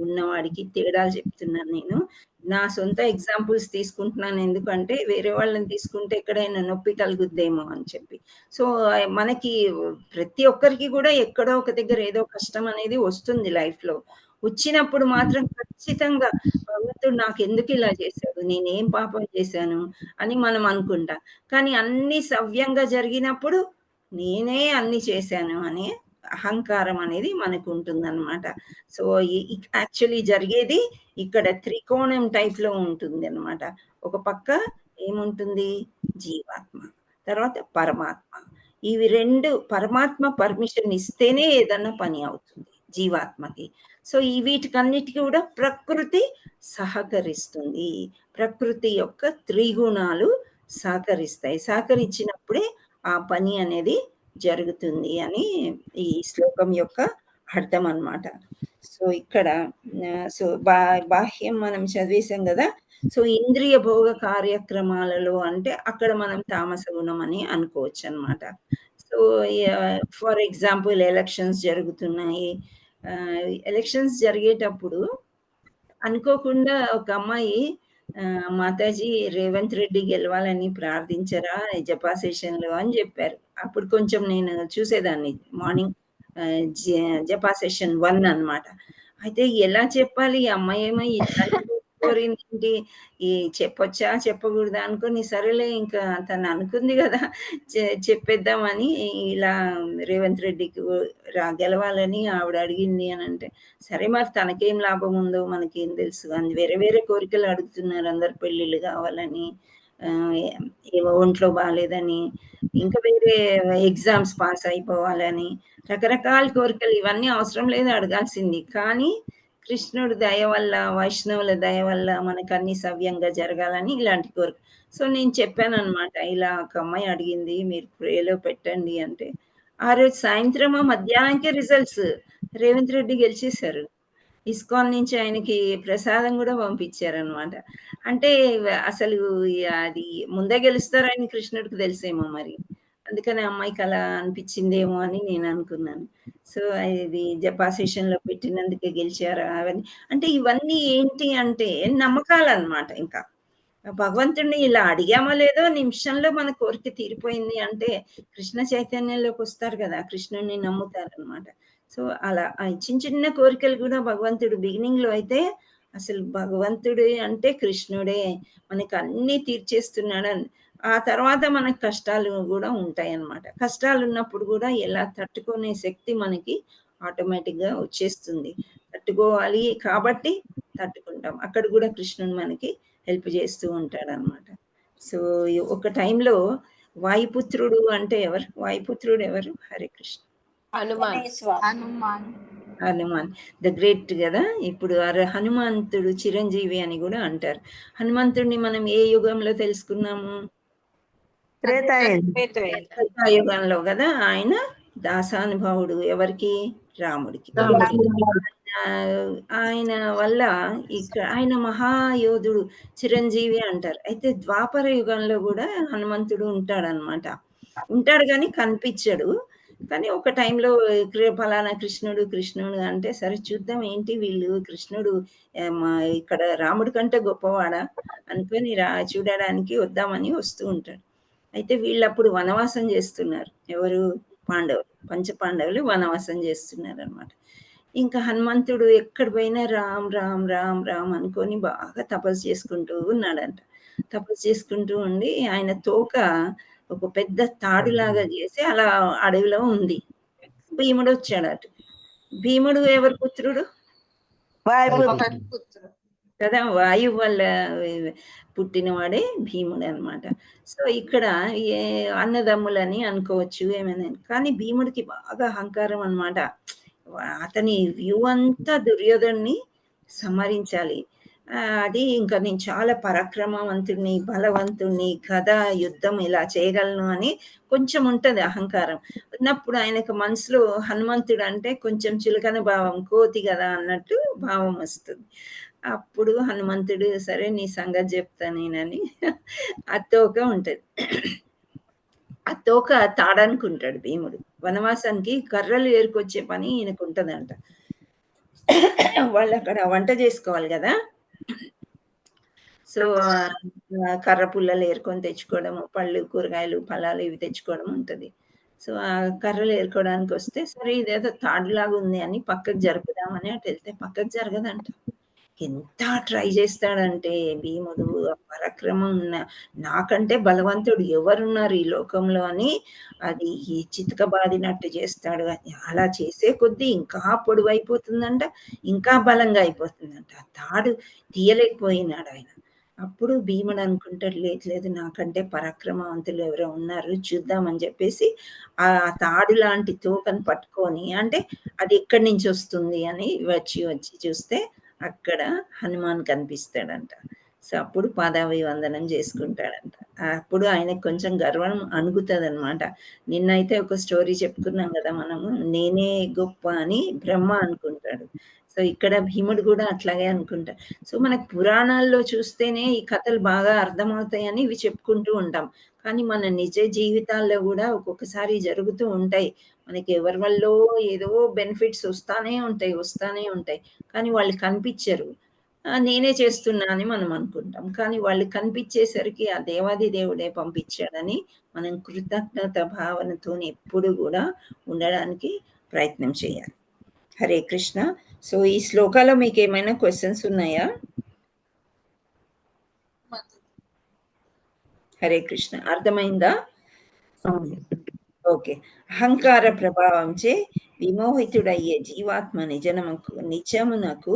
ఉన్నవాడికి తేడాలు చెప్తున్నాను నేను. నా సొంత ఎగ్జాంపుల్స్ తీసుకుంటున్నాను. ఎందుకంటే వేరే వాళ్ళని తీసుకుంటే ఎక్కడైనా నొప్పి కలుగుద్దేమో అని చెప్పి. సో, మనకి ప్రతి ఒక్కరికి కూడా ఎక్కడో ఒక దగ్గర ఏదో కష్టం అనేది వస్తుంది లైఫ్‌లో. వచ్చినప్పుడు మాత్రం ఖచ్చితంగా భగవంతుడు నాకెందుకు ఇలా చేశాడు? నేనేం పాపం చేశాను? అని మనం అనుకుంటాం. కానీ అన్నీ సవ్యంగా జరిగినప్పుడు నేనే అన్నీ చేశాను అనే అహంకారం అనేది మనకుంటుందనమాట. సో, యాక్చువల్లీ జరిగేది ఇక్కడ త్రికోణం టైప్‌లో ఉంటుందనమాట. ఒక పక్క ఏముంటుంది? జీవాత్మ. తర్వాత పరమాత్మ. ఇవి 2 పరమాత్మ పర్మిషన్ ఇస్తేనే ఏదన్నా పని అవుతుంది జీవాత్మకి. సో, వీటికన్నిటికి కూడా ప్రకృతి సహకరిస్తుంది. ప్రకృతి యొక్క త్రిగుణాలు సహకరిస్తాయి. సహకరించినప్పుడే ఆ పని అనేది జరుగుతుంది అని ఈ శ్లోకం యొక్క అర్థం అన్నమాట. సో, ఇక్కడ సో, బాహ్యం మనం చదివేసాం గదా! సో, ఇంద్రియ భోగ కార్యక్రమాలలో అంటే అక్కడ మనం తామస గుణం అని అనుకోవచ్చనమాట. సో, ఫర్ ఎగ్జాంపుల్ ఎలక్షన్స్ జరుగుతున్నాయి. ఎలక్షన్స్ జరిగేటప్పుడు అనుకోకుండా ఒక అమ్మాయి మాతాజీ రేవంత్ రెడ్డి గెలవాలని ప్రార్థించరా జపా సెషన్‌లో అని జెప్పారు. అప్పుడు కొంచెం నేను చూసేదాన్ని మార్నింగ్ జపా సెషన్ 1 అన్నమాట. అయితే ఎలా చెప్పాలి? ఈ అమ్మాయేమో ఇట్లాంటిది కోరిందేంటి? చెప్పొచ్చా? చెప్పకూడదా? అనుకోని సరేలే ఇంకా తను అనుకుంది గదా! చెప్పేద్దామని ఇలా రేవంత్ రెడ్డికి గెలవాలని ఆవిడ అడిగింది అనంటే, సరే మరి తనకేం లాభం ఉందో మనకేం తెలుసు అని వేరే వేరే కోరికలు అడుగుతున్నారు అందరు పెళ్ళిళ్ళు కావాలని, ఏవో ఒంట్లో బాలేదని, ఇంకా వేరే ఎగ్జామ్స్ పాస్ అయిపోవాలని, రకరకాల కోరికలు ఇవన్నీ అవసరం లేదు అడగాల్సింది. కానీ కృష్ణుడి దయ వల్ల, వైష్ణవుల దయ వల్ల మనకన్నీ సవ్యంగా జరగాలని ఇలాంటి కోరిక. సో, నేను చెప్పాననమాట. ఇలా ఒక అమ్మాయి అడిగింది మీరు ప్రేలో పెట్టండి అంటే, ఆ రోజు సాయంత్రమో, మధ్యాహ్నానికే రిజల్ట్స్. రేవంత్ రెడ్డి గెలిచేశారు. ఇస్కాన్ నుంచి ఆయనకి ప్రసాదం గూడా పంపించారనమాట. అంటే అసలు అది ముందే గెలుస్తారని కృష్ణుడికి తెలుసేమో మరి. అందుకని ఆ అమ్మాయికి అలా అనిపిచ్చిందేమో అని నేననుకున్నాను. సో, ఇది జపా సెషన్‌లో పెట్టినందుకే గెలిచారా అవన్నీ. అంటే ఇవన్నీ ఏంటి అంటే నమ్మకాలనమాట ఇంకా. భగవంతుడిని ఇలా అడిగామో లేదో నిమిషంలో మన కోరిక తీరిపోయింది అంటే కృష్ణ చైతన్యంలోకొస్తారు గదా! కృష్ణుడిని నమ్ముతారనమాట. సో, అలా చిన్న చిన్న కోరికలు గూడా భగవంతుడు బిగినింగ్‌లో అయితే అసలు భగవంతుడే అంటే కృష్ణుడే. మనకన్నీ తీర్చేస్తున్నాడని. ఆ తర్వాత మనకు కష్టాలు గూడా ఉంటాయన్నమాట. కష్టాలున్నప్పుడు గూడా ఎలా తట్టుకునే శక్తి మనకి ఆటోమేటిక్‌గా వచ్చేస్తుంది. తట్టుకోవాలి కాబట్టి తట్టుకుంటాం. అక్కడ గూడా కృష్ణుడు మనకి హెల్ప్ చేస్తూ ఉంటాడనమాట. సో, ఒక టైంలో వాయుపుత్రుడు అంటే ఎవరు? వాయుపుత్రుడు ఎవరు? హరే కృష్ణ. హనుమాన్ ద గ్రేట్ గదా! ఇప్పుడు హనుమంతుడు చిరంజీవి అని గూడా అంటారు. హనుమంతుడిని మనం ఏ యుగంలో తెలుసుకున్నాము? త్రేతాయుగంలో గదా! ఆయన దాసానుభావుడు ఎవరికి? రాముడికి. ఆయన వల్ల ఆయన మహాయోధుడు చిరంజీవి అంటారు. అయితే ద్వాపర యుగంలో గూడా హనుమంతుడు ఉంటాడనమాట. ఉంటాడు గానీ కనిపిచ్చడు. కానీ ఒక టైంలో పలానా కృష్ణుడు అంటే సరే చూద్దాం ఏంటి వీళ్ళు కృష్ణుడు ఇక్కడ రాముడి కంటే గొప్పవాడా అనుకోని చూడడానికి వద్దామని వస్తూ ఉంటాడు. అయితే వీళ్ళప్పుడు వనవాసం చేస్తున్నారు. ఎవరు? పాండవులు. పంచపాండవులు వనవాసం చేస్తున్నారనమాట. ఇంకా హనుమంతుడు ఎక్కడ పోయినా రామ్ రామ్ రామ్ రామ్ అనుకోని బాగా తపస్సు చేసుకుంటూ ఉన్నాడంట. తపస్సు చేసుకుంటూ ఉండి ఆయన తోక ఒక పెద్ద తాడులాగా చేసి అలా అడవిలో ఉంది. భీముడు వచ్చాడు అటు. భీముడు ఎవరి పుత్రుడు? కదా! వాయువు వల్ల పుట్టినవాడే భీముడు అనమాట. సో, ఇక్కడ అన్నదమ్ములని అనుకోవచ్చు ఏమైనా. కానీ భీముడికి బాగా అహంకారం అనమాట. అతని వ్యూ అంతా దుర్యోధనుడిని సంహరించాలి. అది ఇంకా నేను చాలా పరాక్రమవంతుడిని, బలవంతుడిని, గద, యుద్ధం ఇలా చేయగలను అని కొంచెం ఉంటది అహంకారం. ఉన్నప్పుడు ఆయనకు మనసులో హనుమంతుడు అంటే కొంచెం చులకన భావం, కోతి గదా అన్నట్టు భావం వస్తుంది. అప్పుడు హనుమంతుడు సరే నీ సంగతి చెప్తా నేనని ఆ తోక ఉంటది. ఆ తోక తాడనుకుంటాడు భీముడు. వనవాసానికి కర్రలు ఏరుకొచ్చే పని ఈయనకుంటదంట. వాళ్ళక్కడ వంట చేసుకోవాలి గదా! సో, కర్ర పుల్లలు ఏరుకొని తెచ్చుకోవడము, పళ్ళు, కూరగాయలు, ఫలాలు ఇవి తెచ్చుకోవడం ఉంటది. సో, ఆ కర్రలు ఏరుకోవడానికొస్తే, సరే ఇదేదో తాడులాగా ఉంది అని పక్కకు జరుపుదామని అటెళ్తే పక్కకు జరగదంట. ఎంత ట్రై చేస్తాడంటే భీముడు ఆ పరాక్రమం నాకంటే బలవంతుడు ఎవరున్నారు ఈ లోకంలో అని అది చితకబాదినట్టు చేస్తాడు. అలా చేసే కొద్దీ ఇంకా పొడవైపోతుందంట, ఇంకా బలంగా అయిపోతుందంట. ఆ తాడు తీయలేకపోయినాడాయన. అప్పుడు భీముడు అనుకుంటాడు లేదు లేదు నాకంటే పరాక్రమవంతులు ఎవరో ఉన్నారు చూద్దామని చెప్పేసి ఆ తాడు లాంటి తోకను పట్టుకొని అంటే అది ఎక్కడి నుంచి వస్తుంది అని వచ్చి చూస్తే అక్కడ హనుమాన్ కనిపిస్తాడంట. సో, అప్పుడు పాదాభివందనం చేసుకుంటాడంట. అప్పుడు ఆయనకు కొంచెం గర్వం అణుగుతదనమాట. నిన్నైతే ఒక స్టోరీ చెప్పుకున్నాం గదా మనము. నేనే గొప్ప అని బ్రహ్మ అనుకుంటాడు. సో, ఇక్కడ భీముడు గూడా అట్లాగే అనుకుంటాడు. సో, మనకు పురాణాల్లో చూస్తేనే ఈ కథలు బాగా అర్థమవుతాయని ఇవి చెప్పుకుంటూ ఉంటాం. కానీ మన నిజ జీవితాల్లో గూడా ఒక్కొక్కసారి జరుగుతూ ఉంటాయి. మనకి ఎవరి వల్లో ఏదో బెనిఫిట్స్ వస్తానే ఉంటాయి. కానీ వాళ్ళు కనిపిచ్చరు. నేనే చేస్తున్నా అని మనం అనుకుంటాం. కానీ వాళ్ళు కనిపిచ్చేసరికి ఆ దేవాది దేవుడే పంపించాడని మనం కృతజ్ఞత భావనతోని ఎప్పుడు గూడా ఉండడానికి ప్రయత్నం చేయాలి. హరే కృష్ణ. సో, ఈ శ్లోకాలో మీకేమైనా క్వెషన్స్ ఉన్నాయా? హరే కృష్ణ. అర్థమైందా? ఓకే. అహంకార ప్రభావంచే విమోహితుడయ్యే జీవాత్మ నిజమునకు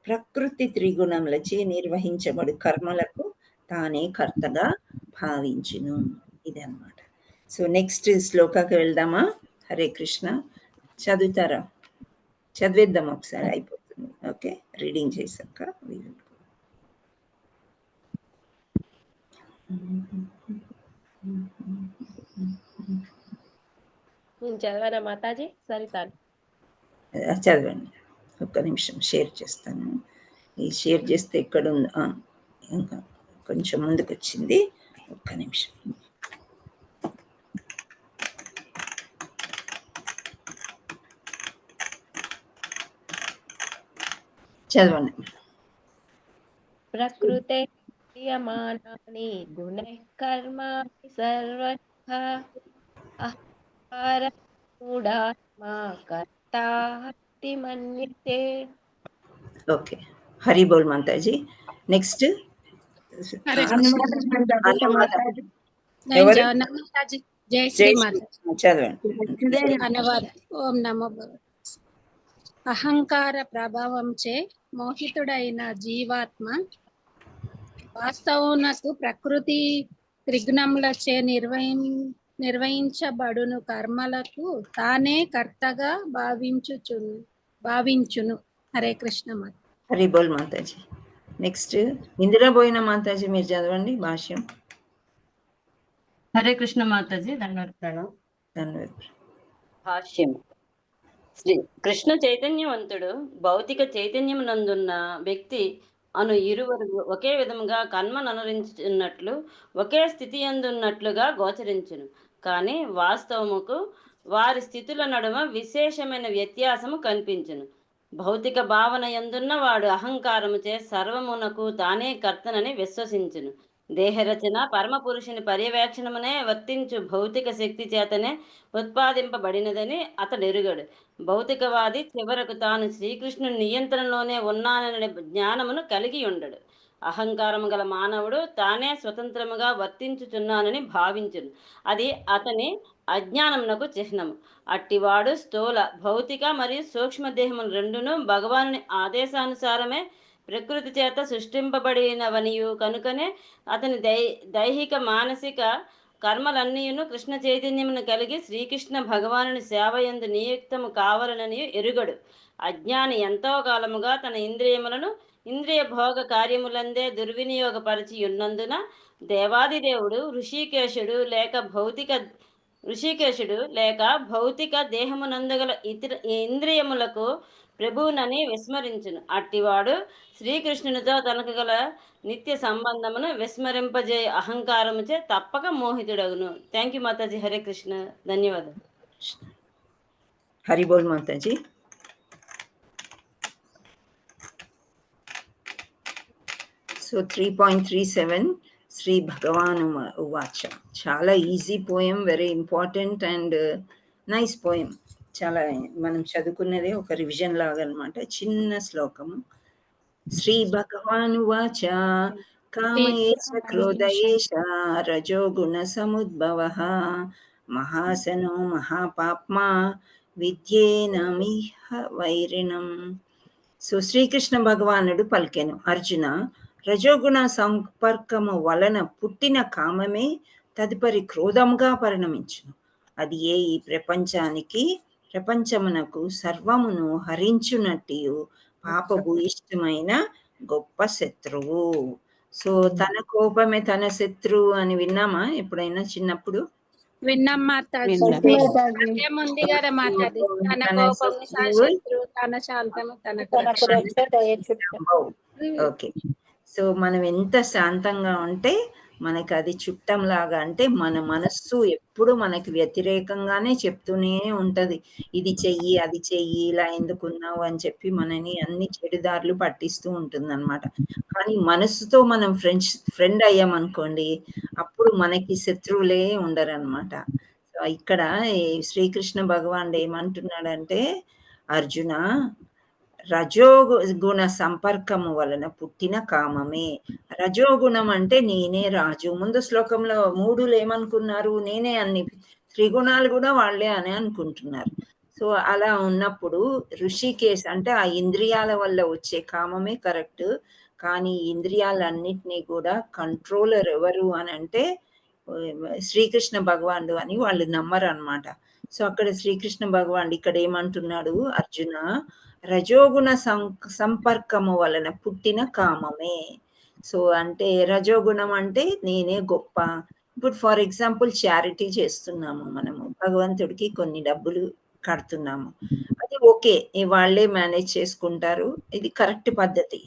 ప్రకృతి త్రిగుణములచే నిర్వహించబడు కర్మలకు తానే కర్తగా భావించును. ఇదన్నమాట. సో, నెక్స్ట్ శ్లోకాకి వెళ్దామా? హరే కృష్ణ. చదువుతారా? చదివేద్దాం ఒకసారి అయిపోతుంది. ఓకే, రీడింగ్ చేశాక నేను చదవనా మాతాజీ? సరితాను చదవండి. ఒక్క నిమిషం షేర్ చేస్తాను. ఈ షేర్ చేస్తే ఎక్కడ ఉందా? ఇంకా కొంచెం ముందుకు వచ్చింది. ఒక్క నిమిషం. చదవండి. ప్రకృతే క్రియమాణాని గుణైః కర్మాణి సర్వశః అహంకార మూఢాత్మా కర్తాహతి మన్యతే. ఓకే, హరి బోల్ మాతాజీ. నెక్స్ట్ ఎవరు? జై శ్రీ మాతాజీ. చదవండి. అనువాదం. ఓం నమో భగవతే. అహంకార ప్రభావంచే మోహితుడైన జీవాత్మ వాస్తవమునకు ప్రకృతి త్రిగుణములచే నిర్వహించబడును కర్మలకు తానే కర్తగా భావించును. హరే కృష్ణ మాత. హరి బోల్ మాతాజీ. నెక్స్ట్ ఇందిరాబోయిన మాతాజీ మీరు చదవండి భాష్యం. హరే కృష్ణ మాతాజీ. ధన్యవాదాలు. భాష్యం. శ్రీ కృష్ణ చైతన్యవంతుడు భౌతిక చైతన్యం నందున్న వ్యక్తి అను ఇరువురు ఒకే విధముగా కర్మను అనుసరించున్నట్లు ఒకే స్థితి అందున్నట్లుగా గోచరించును. కానీ వాస్తవముకు వారి స్థితుల నడుమ విశేషమైన వ్యత్యాసము కనిపించును. భౌతిక భావన యందున్న వాడు అహంకారముచే సర్వమునకు తానే కర్తనని విశ్వసించును. దేహరచన పరమపురుషుని పర్యవేక్షణమునే వర్తించు భౌతిక శక్తి చేతనే ఉత్పాదింపబడినదని అతడెరుగడు. భౌతికవాది చివరకు తాను శ్రీకృష్ణుని నియంత్రణలోనే ఉన్నాననే జ్ఞానమును కలిగి ఉండడు. అహంకారము గల మానవుడు తానే స్వతంత్రముగా వర్తించుచున్నానని భావించును. అది అతని అజ్ఞానమునకు చిహ్నము. అట్టివాడు స్థూల భౌతిక మరియు సూక్ష్మదేహములు రెండును భగవానుని ఆదేశానుసారమే ప్రకృతి చేత సృష్టింపబడినవనియు కనుకనే అతని దైహిక మానసిక కర్మలన్నీయును కృష్ణ చైతన్యమును కలిగి శ్రీకృష్ణ భగవానుని సేవయందు నియుక్తము కావాలనని ఎరుగడు. అజ్ఞాని ఎంతో కాలముగా తన ఇంద్రియములను ఇంద్రియ భోగ కార్యములందే దుర్వినియోగపరిచి ఉన్నందున దేవాదిదేవుడు ఋషికేశుడు లేక భౌతిక దేహమునందుగల ఇతర ఇంద్రియములకు ప్రభువునని విస్మరించును. అట్టివాడు శ్రీకృష్ణునితో తనకు గల నిత్య సంబంధమును విస్మరింపజే అహంకారముచే తప్పక మోహితుడగును. Thank you Mataji. హరే కృష్ణ. ధన్యవాదాలు. హరి బోల్ మాతాజీ. సో 3.37 శ్రీ భగవాను ఉవాచ. చాలా easy poem, very important and nice poem. చాలా మనం చదువుకున్నదే ఒక రివిజన్ లాగా అనమాట. చిన్న శ్లోకము. శ్రీ భగవానువాచ కామయేష క్రోధయేష రజోగుణ సముద్భవః మహాసనో మహాపాప్మా విద్యేనమిహ వైరిణం. సో శ్రీకృష్ణ భగవానుడు పలికెను, అర్జున, రజోగుణ సంపర్కము వలన పుట్టిన కామమే తదుపరి క్రోధముగా పరిణమించును. అది ఈ ప్రపంచమునకు సర్వమును హరించునట్టు పాపభూయిష్టమైన గొప్ప శత్రువు. సో తన కోపమే తన శత్రువు అని విన్నామా ఎప్పుడైనా చిన్నప్పుడు? విన్నాం మాతాజీ. ఉంది కదా మాతాజీ, తన కోపం శత్రువు, తన శాంతము ఓకే. సో మనం ఎంత శాంతంగా ఉంటే మనకి అది చుట్టం లాగా, అంటే మన మనస్సు ఎప్పుడు మనకి వ్యతిరేకంగానే చెప్తూనే ఉంటది. ఇది చెయ్యి, అది చెయ్యి, ఇలా ఎందుకున్నావు అని చెప్పి మనని అన్ని చెడుదారులు పట్టిస్తూ ఉంటుంది అనమాట. కానీ మనస్సుతో మనం ఫ్రెండ్ అయ్యామనుకోండి, అప్పుడు మనకి శత్రువులే ఉండరు అనమాట. సో ఇక్కడ శ్రీకృష్ణ భగవానుడు ఏమంటున్నాడంటే, అర్జున, రజోగుణ సంపర్కము వలన పుట్టిన కామమే. రజోగుణం అంటే నేనే రాజు. ముందు శ్లోకంలో 3 ఏమనుకున్నారు? నేనే అన్ని, త్రిగుణాలు కూడా వాళ్ళే అని అనుకుంటున్నారు. సో అలా ఉన్నప్పుడు ఋషికేశ్ అంటే ఆ ఇంద్రియాల వల్ల వచ్చే కామమే కరెక్ట్. కానీ ఇంద్రియాలన్నిటినీ కూడా కంట్రోలర్ ఎవరు అని అంటే శ్రీకృష్ణ భగవానుడు అని వాళ్ళు నమ్మరు అనమాట. సో అక్కడ శ్రీకృష్ణ భగవానుడు ఇక్కడ ఏమంటున్నాడు, అర్జున, రజోగుణ సంపర్కము వలన పుట్టిన కామమే. సో అంటే రజోగుణం అంటే నేనే గొప్ప. ఇప్పుడు ఫర్ ఎగ్జాంపుల్ చారిటీ చేస్తున్నాము, మనము భగవంతుడికి కొన్ని డబ్బులు కడుతున్నాము, అది ఓకే, వాళ్ళే మేనేజ్ చేసుకుంటారు, ఇది కరెక్ట్ పద్ధతి.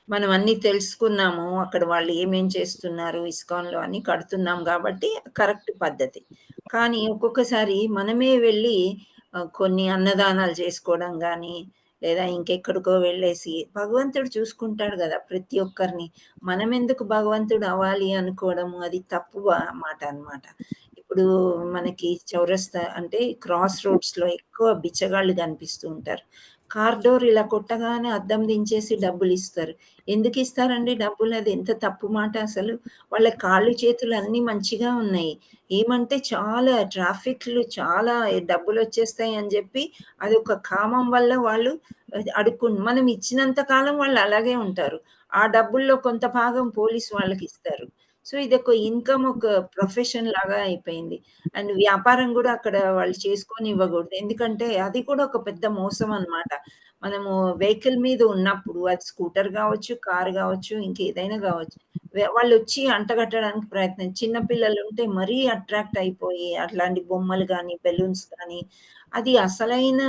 మనం అన్ని తెలుసుకున్నాము, అక్కడ వాళ్ళు ఏమేం చేస్తున్నారు, ఇస్కాన్లో అని కడుతున్నాం కాబట్టి కరెక్ట్ పద్ధతి. కానీ ఒక్కొక్కసారి మనమే వెళ్ళి కొన్ని అన్నదానాలు చేసుకోవడం కానీ, లేదా ఇంకెక్కడికో వెళ్ళేసి, భగవంతుడు చూసుకుంటాడు కదా ప్రతి ఒక్కరిని, మనం ఎందుకు భగవంతుడు అవ్వాలి అనుకోవడము, అది తప్పు మాట అనమాట. ఇప్పుడు మనకి చౌరస్తా అంటే క్రాస్ రోడ్స్లో ఎక్కువ బిచ్చగాళ్ళు కనిపిస్తూ ఉంటారు. కార్ డోర్ ఇలా కొట్టగానే అద్దం దించేసి డబ్బులు ఇస్తారు. ఎందుకు ఇస్తారండి డబ్బులు? అది ఎంత తప్పు మాట అసలు. వాళ్ళ కాళ్ళు చేతులు అన్నీ మంచిగా ఉన్నాయి, ఏమంటే చాలా ట్రాఫిక్లు, చాలా డబ్బులు వచ్చేస్తాయి అని చెప్పి అది ఒక కామం వల్ల వాళ్ళు మనం ఇచ్చినంత కాలం వాళ్ళు అలాగే ఉంటారు. ఆ డబ్బుల్లో కొంత భాగం పోలీసు వాళ్ళకి ఇస్తారు. సో ఇది ఒక ఇన్కమ్, ఒక ప్రొఫెషన్ లాగా అయిపోయింది. అండ్ వ్యాపారం కూడా అక్కడ వాళ్ళు చేసుకొని ఇవ్వకూడదు, ఎందుకంటే అది కూడా ఒక పెద్ద మోసం అనమాట. మనము వెహికల్ మీద ఉన్నప్పుడు, అది స్కూటర్ కావచ్చు, కారు కావచ్చు, ఇంకేదైనా కావచ్చు, వాళ్ళు వచ్చి అంటగట్టడానికి ప్రయత్నం, చిన్నపిల్లలు ఉంటే మరీ అట్రాక్ట్ అయిపోయి అట్లాంటి బొమ్మలు కానీ, బెలూన్స్ కానీ, అది అసలైన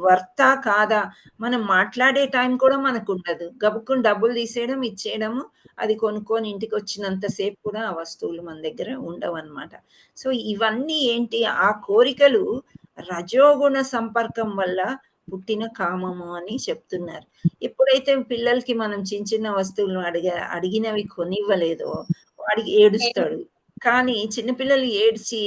వర్తా కాదా? మనం మాట్లాడే టైం కూడా మనకు ఉండదు, గబుక్కుని డబ్బులు తీసేయడం, ఇచ్చేయడము, అది కొనుక్కొని ఇంటికి వచ్చినంత సేపు కూడా ఆ వస్తువులు మన దగ్గర ఉండవు అనమాట. సో ఇవన్నీ ఏంటి? ఆ కోరికలు రజోగుణ సంపర్కం వల్ల పుట్టిన కామము అని చెప్తున్నారు. ఎప్పుడైతే పిల్లలకి మనం చిన్న చిన్న వస్తువులు అడిగినవి కొనివ్వలేదో వాడికి ఏడుస్తాడు. కానీ చిన్నపిల్లలు ఏడ్చి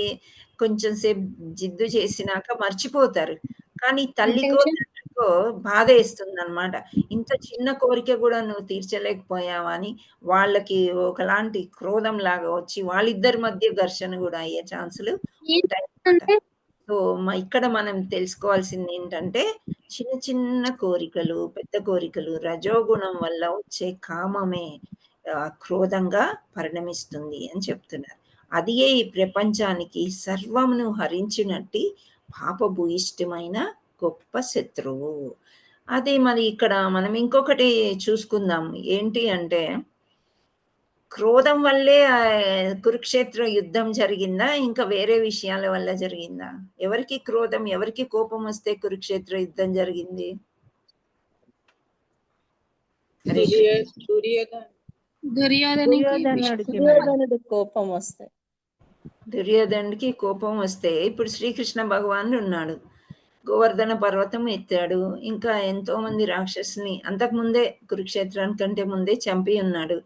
కొంచెం సేపు జిద్దు చేసినాక మర్చిపోతారు. కానీ తల్లికో తండ్రికో బాధ వేస్తుంది అనమాట, ఇంత చిన్న కోరిక కూడా నువ్వు తీర్చలేకపోయావా అని. వాళ్ళకి ఒకలాంటి క్రోధం లాగా వచ్చి వాళ్ళిద్దరి మధ్య ఘర్షణ కూడా అయ్యే ఛాన్సులు ఉంటాయి. సో ఇక్కడ మనం తెలుసుకోవాల్సింది ఏంటంటే, చిన్న చిన్న కోరికలు, పెద్ద కోరికలు, రజోగుణం వల్ల వచ్చే కామమే క్రోధంగా పరిణమిస్తుంది అని చెప్తున్నారు. అది ఈ ప్రపంచానికి సర్వమును హరించినట్టి పాపభూయిష్టమైన గొప్ప శత్రువు. అది మరి ఇక్కడ మనం ఇంకొకటి చూసుకుందాం. ఏంటి అంటే క్రోధం వల్లే కురుక్షేత్ర యుద్ధం జరిగిందా? ఇంకా వేరే విషయాల వల్ల జరిగిందా? ఎవరికి క్రోధం, ఎవరికి కోపం వస్తే కురుక్షేత్ర యుద్ధం జరిగింది? దుర్యోధనుడికి కోపం వస్తాయి. దుర్యోధనుడికి కోపం వస్తే ఇప్పుడు శ్రీకృష్ణ భగవానుడు ఉన్నాడు. గోవర్ధన పర్వతం ఎత్తాడు. ఇంకా ఎంతో మంది రాక్షసుని అంతకుముందే కురుక్షేత్రానికంటే ముందే చంపి ఉన్నాడు.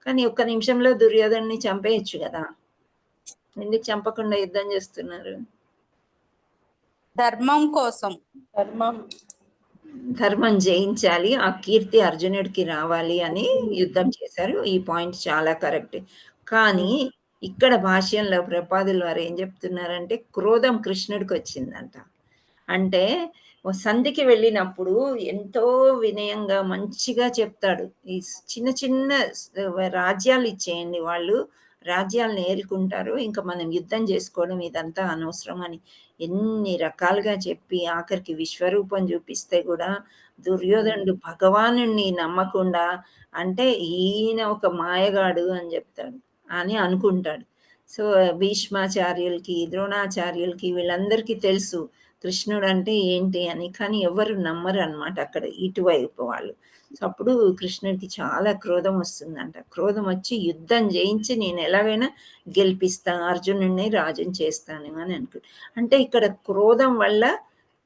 కానీ ఒక్క నిమిషంలో దుర్యోధనుని చంపేయచ్చు కదా! ఎందుకు చంపకుండా యుద్ధం చేస్తున్నారు? ధర్మం కోసం. ధర్మం జయించాలి, ఆ కీర్తి అర్జునుడికి రావాలి అని యుద్ధం చేశారు. ఈ పాయింట్ చాలా కరెక్ట్. కానీ ఇక్కడ భాష్యంలో ప్రపాదుల వారు ఏం చెప్తున్నారంటే క్రోధం కృష్ణుడికి వచ్చిందంట. అంటే సంధికి వెళ్ళినప్పుడు ఎంతో వినయంగా మంచిగా చెప్తాడు. ఈ చిన్న చిన్న రాజ్యాలు ఇచ్చేయండి, వాళ్ళు రాజ్యాలను ఏలుకుంటారు, ఇంకా మనం యుద్ధం చేసుకోవడం ఇదంతా అనవసరం అని ఎన్ని రకాలుగా చెప్పి ఆఖరికి విశ్వరూపం చూపిస్తే కూడా దుర్యోధనుడు భగవానుణ్ణి నమ్మకుండా అంటే ఈయన ఒక మాయగాడు అని చెప్తాడు అని అనుకుంటాడు. సో భీష్మాచార్యులకి, ద్రోణాచార్యులకి వీళ్ళందరికీ తెలుసు కృష్ణుడు అంటే ఏంటి అని, కానీ ఎవరు నమ్మరు అనమాట అక్కడ ఇటువైపు వాళ్ళు. సో అప్పుడు కృష్ణుడికి చాలా క్రోధం వస్తుందంట. క్రోధం వచ్చి యుద్ధం చేయించి నేను ఎలాగైనా గెలిపిస్తాను, అర్జునుడిని రాజుని చేస్తాను అని అనుకుంటా. అంటే ఇక్కడ క్రోధం వల్ల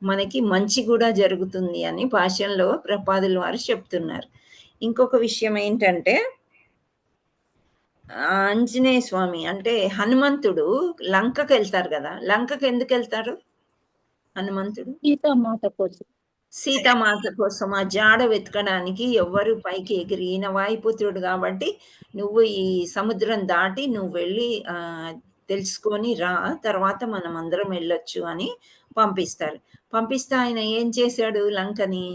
మనకి మంచి కూడా జరుగుతుంది అని భాష్యంలో ప్రపాదుల వారు చెప్తున్నారు. ఇంకొక విషయం ఏంటంటే ఆంజనేయ స్వామి అంటే హనుమంతుడు లంకకి వెళ్తారు కదా, లంకకి ఎందుకు వెళ్తారు హనుమంతుడు? సీతామాత కోసం ఆ జాడ వెతకడానికి. ఎవ్వరు పైకి ఎగిరి, ఈయన వాయుపుత్రుడు కాబట్టి నువ్వు ఈ సముద్రం దాటి నువ్వు వెళ్ళి తెలుసుకొని రా, తర్వాత మనం అందరం వెళ్ళొచ్చు అని పంపిస్తారు. పంపిస్తే ఆయన ఏం చేశాడు? లంకని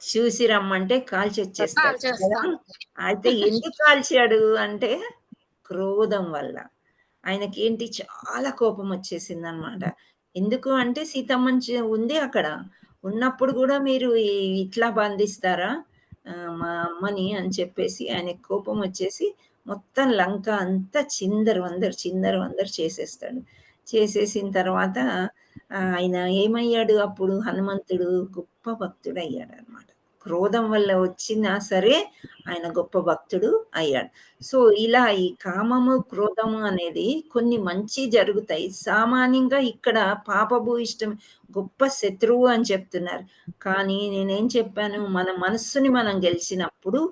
చూసి రమ్మంటే కాల్చి వచ్చేస్తాడు కదా. అయితే ఎందుకు కాల్చాడు అంటే క్రోధం వల్ల. ఆయనకి ఏంటి చాలా కోపం వచ్చేసింది అనమాట. ఎందుకు అంటే సీతమ్మ ఉంది అక్కడ, ఉన్నప్పుడు కూడా మీరు ఇట్లా బంధిస్తారా మా అమ్మని అని చెప్పేసి ఆయనకి కోపం వచ్చేసి మొత్తం లంక అంతా చిందరవందరు చేసేస్తాడు. చేసేసిన తర్వాత ఆయన ఏమయ్యాడు అప్పుడు? హనుమంతుడు గొప్ప భక్తుడు అయ్యాడు అనమాట. క్రోధం వల్ల వచ్చినా సరే ఆయన గొప్ప భక్తుడు అయ్యాడు. సో ఇలా ఈ కామము క్రోధము అనేది కొన్ని మంచి జరుగుతాయి. సామాన్యంగా ఇక్కడ పాపభూయిష్టం గొప్ప శత్రువు అని చెప్తున్నారు. కానీ నేనేం చెప్పాను? మన మనస్సుని మనం గెలిచినప్పుడు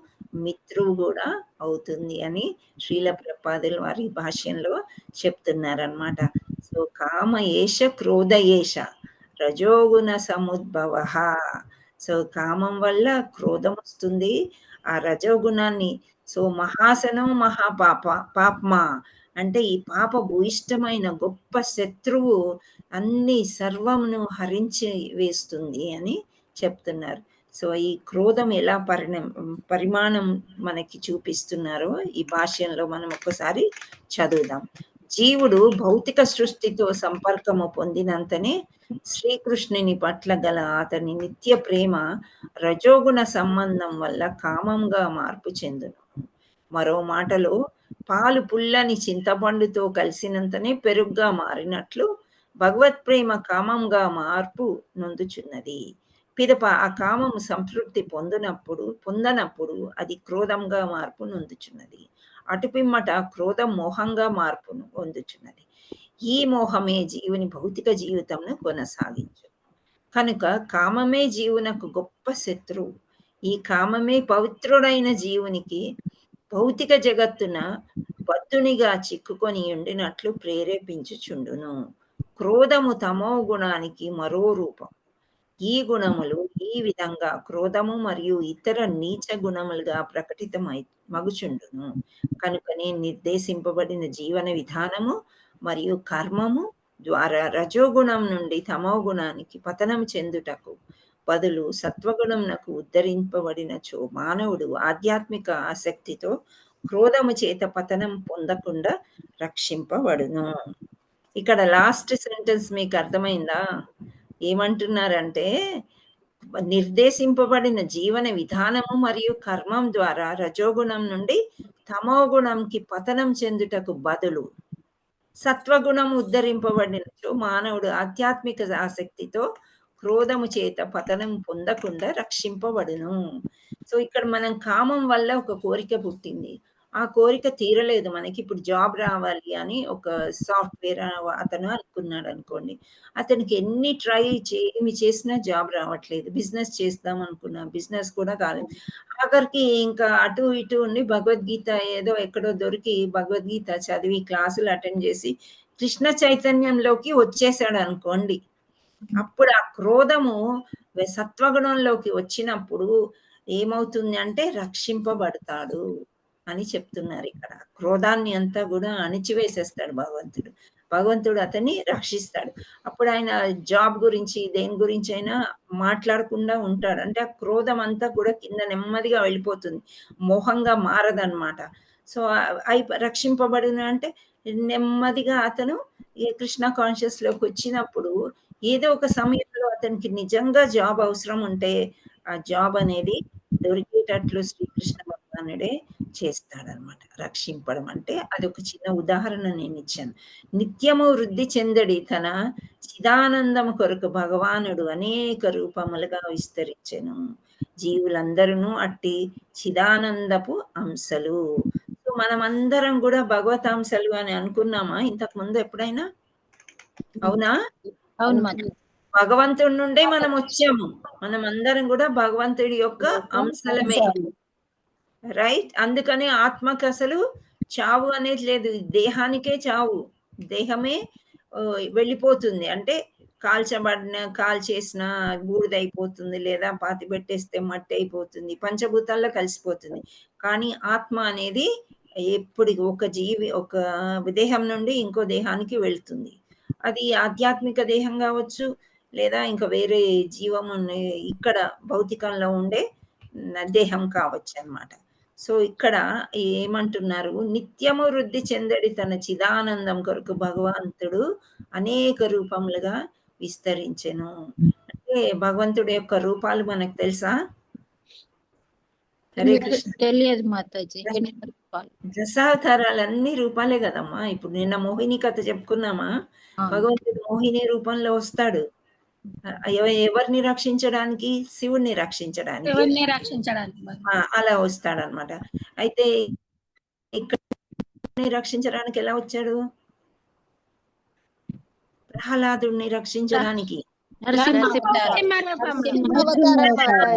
మిత్రువు కూడా అవుతుంది అని శ్రీల ప్రపాదుల వారి భాష్యంలో చెప్తున్నారనమాట. సో కామ ఏష క్రోధ ఏష రజోగుణ సముద్భవ. సో కామం వల్ల క్రోధం వస్తుంది, ఆ రజోగుణాన్ని. సో మహాసనం పాపమా అంటే ఈ పాప భూయిష్టమైన గొప్ప శత్రువు అన్ని సర్వమును హరించి వేస్తుంది అని చెప్తున్నారు. సో ఈ క్రోధం ఎలా పరిమాణం మనకి చూపిస్తున్నారో ఈ భాష్యంలో మనం ఒక్కసారి చదువుదాం. జీవుడు భౌతిక సృష్టితో సంపర్కము పొందినంతనే శ్రీకృష్ణుని పట్ల గల అతని నిత్య ప్రేమ రజోగుణ సంబంధం వల్ల కామంగా మార్పు చెందును. మరో మాటలో పాలు పుల్లని చింతపండుతో కలిసినంతనే పెరుగుగా మారినట్లు భగవత్ ప్రేమ కామంగా మార్పు నొందుచున్నది. పిదప ఆ కామము సంతృప్తి పొందనప్పుడు అది క్రోధంగా మార్పు నొందుచున్నది. అటుపిమ్మట క్రోధం మోహంగా మార్పును పొందుచున్నది. ఈ మోహమే జీవుని భౌతిక జీవితంను కొనసాగించు. కనుక కామమే జీవునకు గొప్ప శత్రువు. ఈ కామమే పవిత్రుడైన జీవునికి భౌతిక జగత్తున బద్ధునిగా చిక్కుకొని ఉండినట్లు ప్రేరేపించుచుండును. క్రోధము తమో గుణానికి మరో రూపం. ఈ గుణములు ఈ విధంగా క్రోధము మరియు ఇతర నీచ గుణములుగా ప్రకటితమై మగుచుండును. కనుకనే నిర్దేశింపబడిన జీవన విధానము మరియు కర్మము ద్వారా రజోగుణం నుండి తమో గుణానికి పతనం చెందుటకు బదులు సత్వగుణంనకు ఉద్ధరింపబడినచో మానవుడు ఆధ్యాత్మిక ఆసక్తితో క్రోధము చేత పతనం పొందకుండా రక్షింపబడును. ఇక్కడ లాస్ట్ సెంటెన్స్ మీకు అర్థమైందా? ఏమంటున్నారంటే నిర్దేశింపబడిన జీవన విధానము మరియు కర్మం ద్వారా రజోగుణం నుండి తమో గుణంకి పతనం చెందుటకు బదులు సత్వగుణం ఉద్ధరింపబడినచో మానవుడు ఆధ్యాత్మిక ఆసక్తితో క్రోధము చేత పతనం పొందకుండా రక్షింపబడును. సో ఇక్కడ మనం కామం వల్ల ఒక కోరిక పుట్టింది, ఆ కోరిక తీరలేదు, మనకి ఇప్పుడు జాబ్ రావాలి అని ఒక సాఫ్ట్వేర్ అతను అనుకున్నాడు అనుకోండి, అతనికి ఎన్ని ఏమి చేసినా జాబ్ రావట్లేదు, బిజినెస్ చేద్దాం అనుకున్నా బిజినెస్ కూడా కాలేదు, ఆఖరికి ఇంకా అటు ఇటు ఉండి భగవద్గీత ఏదో ఎక్కడో దొరికి భగవద్గీత చదివి క్లాసులు అటెండ్ చేసి కృష్ణ చైతన్యంలోకి వచ్చేసాడు అనుకోండి, అప్పుడు ఆ క్రోధము సత్వగుణంలోకి వచ్చినప్పుడు ఏమవుతుంది అంటే రక్షింపబడతాడు అని చెప్తున్నారు ఇక్కడ. క్రోధాన్ని అంతా కూడా అణిచివేసేస్తాడు భగవంతుడు, భగవంతుడు అతన్ని రక్షిస్తాడు. అప్పుడు ఆయన జాబ్ గురించి దేని గురించి అయినా మాట్లాడకుండా ఉంటాడు, అంటే ఆ క్రోధం అంతా కూడా కింద నెమ్మదిగా వెళ్ళిపోతుంది, మోహంగా మారదన్నమాట. సో రక్షింపబడిన అంటే నెమ్మదిగా అతను ఈ కృష్ణ కాన్షియస్ లోకి వచ్చినప్పుడు ఏదో ఒక సమయంలో అతనికి నిజంగా జాబ్ అవసరం ఉంటే ఆ జాబ్ అనేది దొరికేటట్లు శ్రీకృష్ణ భగవానుడే చేస్తాడనమాట. రక్షింపడం అంటే అది ఒక చిన్న ఉదాహరణ నేను ఇచ్చాను. నిత్యము వృద్ధి చెందడి తన చిదానందము కొరకు భగవానుడు అనేక రూపములుగా విస్తరించెను. జీవులందరూ అట్టి చిదానందపు అంశలు. సో మనం అందరం కూడా భగవతాంశలు అని అనుకున్నామా ఇంతకు ముందు ఎప్పుడైనా? అవునా? అవును. భగవంతుడి నుండే మనం వచ్చాము, మనం అందరం కూడా భగవంతుడి యొక్క అంశలమే, రైట్? అందుకని ఆత్మకి అసలు చావు అనేది లేదు, దేహానికే చావు, దేహమే వెళ్ళిపోతుంది, అంటే కాల్చేసిన బూడిదైపోతుంది, లేదా పాతి పెట్టేస్తే మట్టి అయిపోతుంది, పంచభూతాల్లో కలిసిపోతుంది. కానీ ఆత్మ అనేది ఎప్పుడు ఒక జీవి ఒక దేహం నుండి ఇంకో దేహానికి వెళ్తుంది. అది ఆధ్యాత్మిక దేహం కావచ్చు, లేదా ఇంకా వేరే జీవం ఇక్కడ భౌతికంలో ఉండే దేహం కావచ్చు అన్నమాట. సో ఇక్కడ ఏమంటున్నారు, నిత్యము వృద్ధి చెందడి తన చిదానందం కొరకు భగవంతుడు అనేక రూపములుగా విస్తరించెను. అంటే భగవంతుడి యొక్క రూపాలు మనకు తెలుసా? హరే కృష్ణ. తెలియదు మాతాజీ. దశావతారాలు అన్ని రూపాలే కదమ్మా. ఇప్పుడు నిన్న మోహిని కథ చెప్పుకున్నామా, భగవంతుడు మోహిని రూపంలో వస్తాడు. ఎవరిని రక్షించడానికి? శివుణ్ణి రక్షించడానికి అలా వస్తాడనమాట. అయితే ఇక్కడ రక్షించడానికి ఎలా వచ్చాడు? ప్రహ్లాదుడిని రక్షించడానికి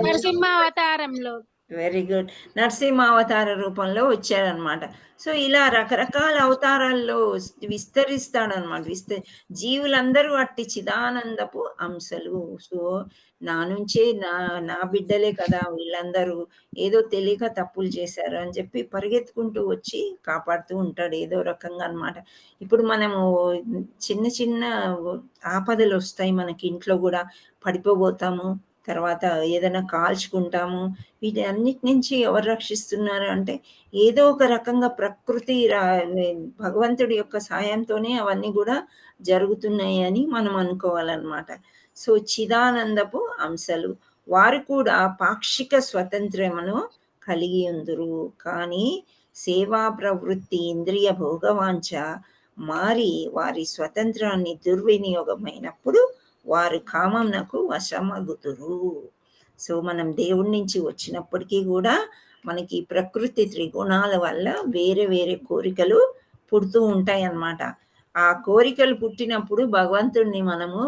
నరసింహావతారంలో. వెరీ గుడ్, నరసింహావతార రూపంలో వచ్చాడనమాట. సో ఇలా రకరకాల అవతారాల్లో విస్తరిస్తాడనమాట. జీవులందరూ అట్టి చిదానందపు అంశలు. సో నా నుంచే నా బిడ్డలే కదా వీళ్ళందరూ, ఏదో తెలియక తప్పులు చేశారు అని చెప్పి పరిగెత్తుకుంటూ వచ్చి కాపాడుతూ ఉంటాడు ఏదో రకంగా అనమాట. ఇప్పుడు మనము చిన్న చిన్న ఆపదలు వస్తాయి మనకి, ఇంట్లో కూడా పడిపోబోతాము, తర్వాత ఏదైనా కాల్చుకుంటాము, వీటి అన్నిటి నుంచి ఎవరు రక్షిస్తున్నారు అంటే ఏదో ఒక రకంగా ప్రకృతి భగవంతుడి యొక్క సాయంతోనే అవన్నీ కూడా జరుగుతున్నాయి అని మనం అనుకోవాలన్నమాట. సో చిదానందపు అంశలు వారు కూడా పాక్షిక స్వతంత్రమును కలిగి ఉందురు, కానీ సేవా ప్రవృత్తి ఇంద్రియ భోగవాంఛ మారి వారి స్వతంత్రాన్ని దుర్వినియోగమైనప్పుడు వారు కామంనకు వశమగుతురు. సో మనం దేవుడి నుంచి వచ్చినప్పటికీ కూడా మనకి ప్రకృతి త్రిగుణాల వల్ల వేరే వేరే కోరికలు పుడుతూ ఉంటాయి అన్నమాట. ఆ కోరికలు పుట్టినప్పుడు భగవంతుడిని మనము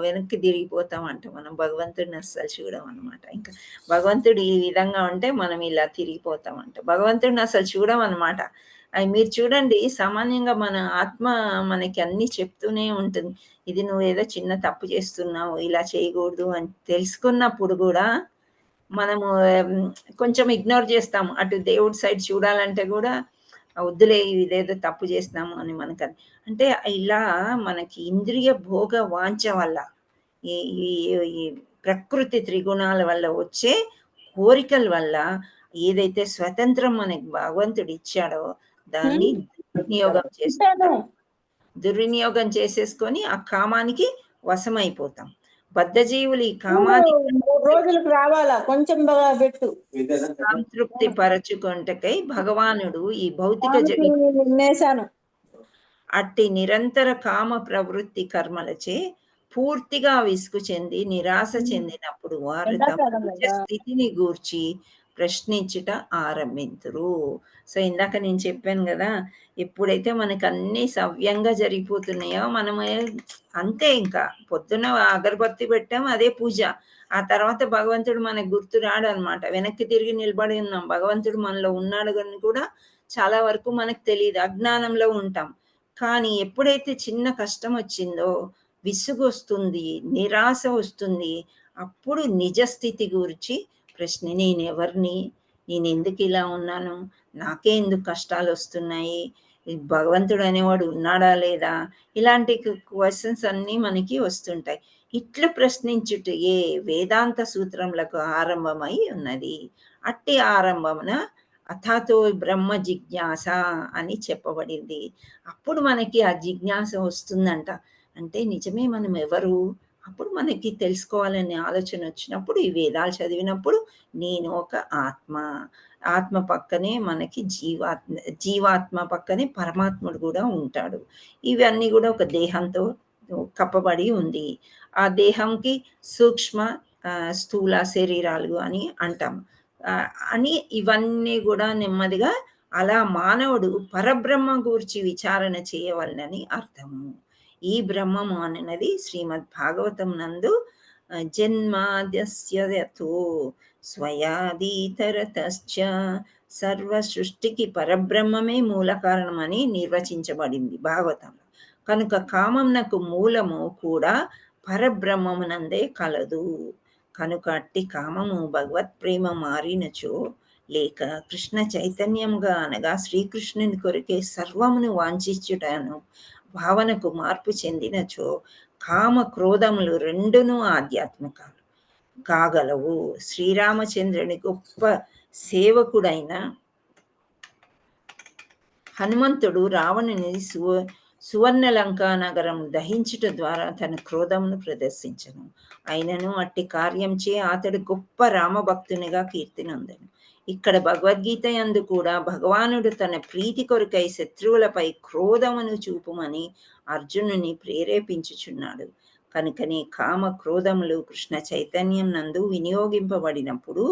వెనక్కి తిరిగిపోతామంట, మనం భగవంతుడిని అస్సలు చూడం అనమాట. ఇంకా భగవంతుడు ఈ విధంగా ఉంటే మనం ఇలా తిరిగిపోతామంట, భగవంతుడిని అసలు చూడం అనమాట. అది మీరు చూడండి, సామాన్యంగా మన ఆత్మ మనకి అన్ని చెప్తూనే ఉంటుంది, ఇది నువ్వు ఏదో చిన్న తప్పు చేస్తున్నావు, ఇలా చేయకూడదు అని తెలుసుకున్నప్పుడు కూడా మనము కొంచెం ఇగ్నోర్ చేస్తాము. అటు దేవుడి సైడ్ చూడాలంటే కూడా వద్దులే, ఇదేదో తప్పు చేస్తున్నాము అని మనకు అంటే ఇలా మనకి ఇంద్రియ భోగ వాంఛ వల్ల ఈ ప్రకృతి త్రిగుణాల వల్ల వచ్చే కోరికల వల్ల ఏదైతే స్వతంత్రం మనకి భగవంతుడు ఇచ్చాడో దాన్ని దుర్వినియోగం చేసేసుకొని ఆ కామానికి వశమైపోతాం. బద్ధజీవులు ఈ కామాన్ని 3 రోజులకు రావాలా కొంచెం పెట్టు. సంతృప్తి పరచుకొంటకై భగవానుడు ఈ భౌతిక వినేశాను. అట్టి నిరంతర కామ ప్రవృత్తి కర్మలచే పూర్తిగా విసుగు చెంది నిరాశ చెందినప్పుడు వారు తమ నిజ స్థితిని గూర్చి ప్రశ్నించుట ఆరంభింతురు. సో ఇందాక నేను చెప్పాను కదా, ఎప్పుడైతే మనకు అన్ని సవ్యంగా జరిగిపోతున్నాయో మనమే అంతే, ఇంకా పొద్దున అగరబత్తి పెట్టాం అదే పూజ, ఆ తర్వాత భగవంతుడు మనకు గుర్తు రాడు అనమాట. వెనక్కి తిరిగి నిలబడి ఉన్నాం, భగవంతుడు మనలో ఉన్నాడు అని కూడా చాలా వరకు మనకు తెలియదు, అజ్ఞానంలో ఉంటాం. కానీ ఎప్పుడైతే చిన్న కష్టం వచ్చిందో విసుగు వస్తుంది, నిరాశ వస్తుంది, అప్పుడు నిజస్థితి గురించి ప్రశ్న, నేనెవరిని, నేను ఎందుకు ఇలా ఉన్నాను, నాకే ఎందుకు కష్టాలు వస్తున్నాయి, భగవంతుడు అనేవాడు ఉన్నాడా లేదా, ఇలాంటి క్వశ్చన్స్ అన్నీ మనకి వస్తుంటాయి. ఇట్లు ప్రశ్నించుటయే వేదాంత సూత్రములకు ఆరంభమై ఉన్నది. అట్టి ఆరంభమున అథాతో బ్రహ్మ జిజ్ఞాస అని చెప్పబడింది. అప్పుడు మనకి ఆ జిజ్ఞాస వస్తుందంట. అంటే నిజమే మనం ఎవరు, అప్పుడు మనకి తెలుసుకోవాలనే ఆలోచన వచ్చినప్పుడు ఈ వేదాలు చదివినప్పుడు నేను ఒక ఆత్మ పక్కనే మనకి జీవాత్మ పక్కనే పరమాత్ముడు కూడా ఉంటాడు. ఇవన్నీ కూడా ఒక దేహంతో కప్పబడి ఉంది. ఆ దేహంకి సూక్ష్మ స్థూల శరీరాలు అని అంటాం అని ఇవన్నీ కూడా నెమ్మదిగా అలా మానవుడు పరబ్రహ్మ గురించి విచారణ చేయవలనని అర్థము. ఈ బ్రహ్మము అన్నది శ్రీమద్ భాగవతం నందు జన్మాద్యస్యతో స్వయాదీతరతశ్చ సర్వ సృష్టికి పరబ్రహ్మమే మూల కారణమని నిర్వచించబడింది భాగవతంలో. కనుక కామంనకు మూలము కూడా పరబ్రహ్మమునందే కలదు. కనుక అట్టి కామము భగవత్ ప్రేమ మారినచో లేక కృష్ణ చైతన్యంగా అనగా శ్రీకృష్ణుని కొరికే సర్వమును వాంఛించుటను భావనకు మార్పు చెందినచో కామ క్రోధములు రెండును ఆధ్యాత్మికాలు కాగలవు. శ్రీరామచంద్రుని గొప్ప సేవకుడైన హనుమంతుడు రావణుని సువర్ణలంకా నగరం దహించుట ద్వారా తన క్రోధమును ప్రదర్శించను. అయినను అట్టి కార్యంచే అతడు గొప్ప రామభక్తునిగా కీర్తినందను. ఇక్కడ భగవద్గీత యందు కూడా భగవానుడు తన ప్రీతి కొరకై శత్రువులపై క్రోధమును చూపుమని అర్జునుని ప్రేరేపించుచున్నాడు. కనుకనే కామ క్రోధములు కృష్ణ చైతన్యం నందు వినియోగింపబడినప్పుడు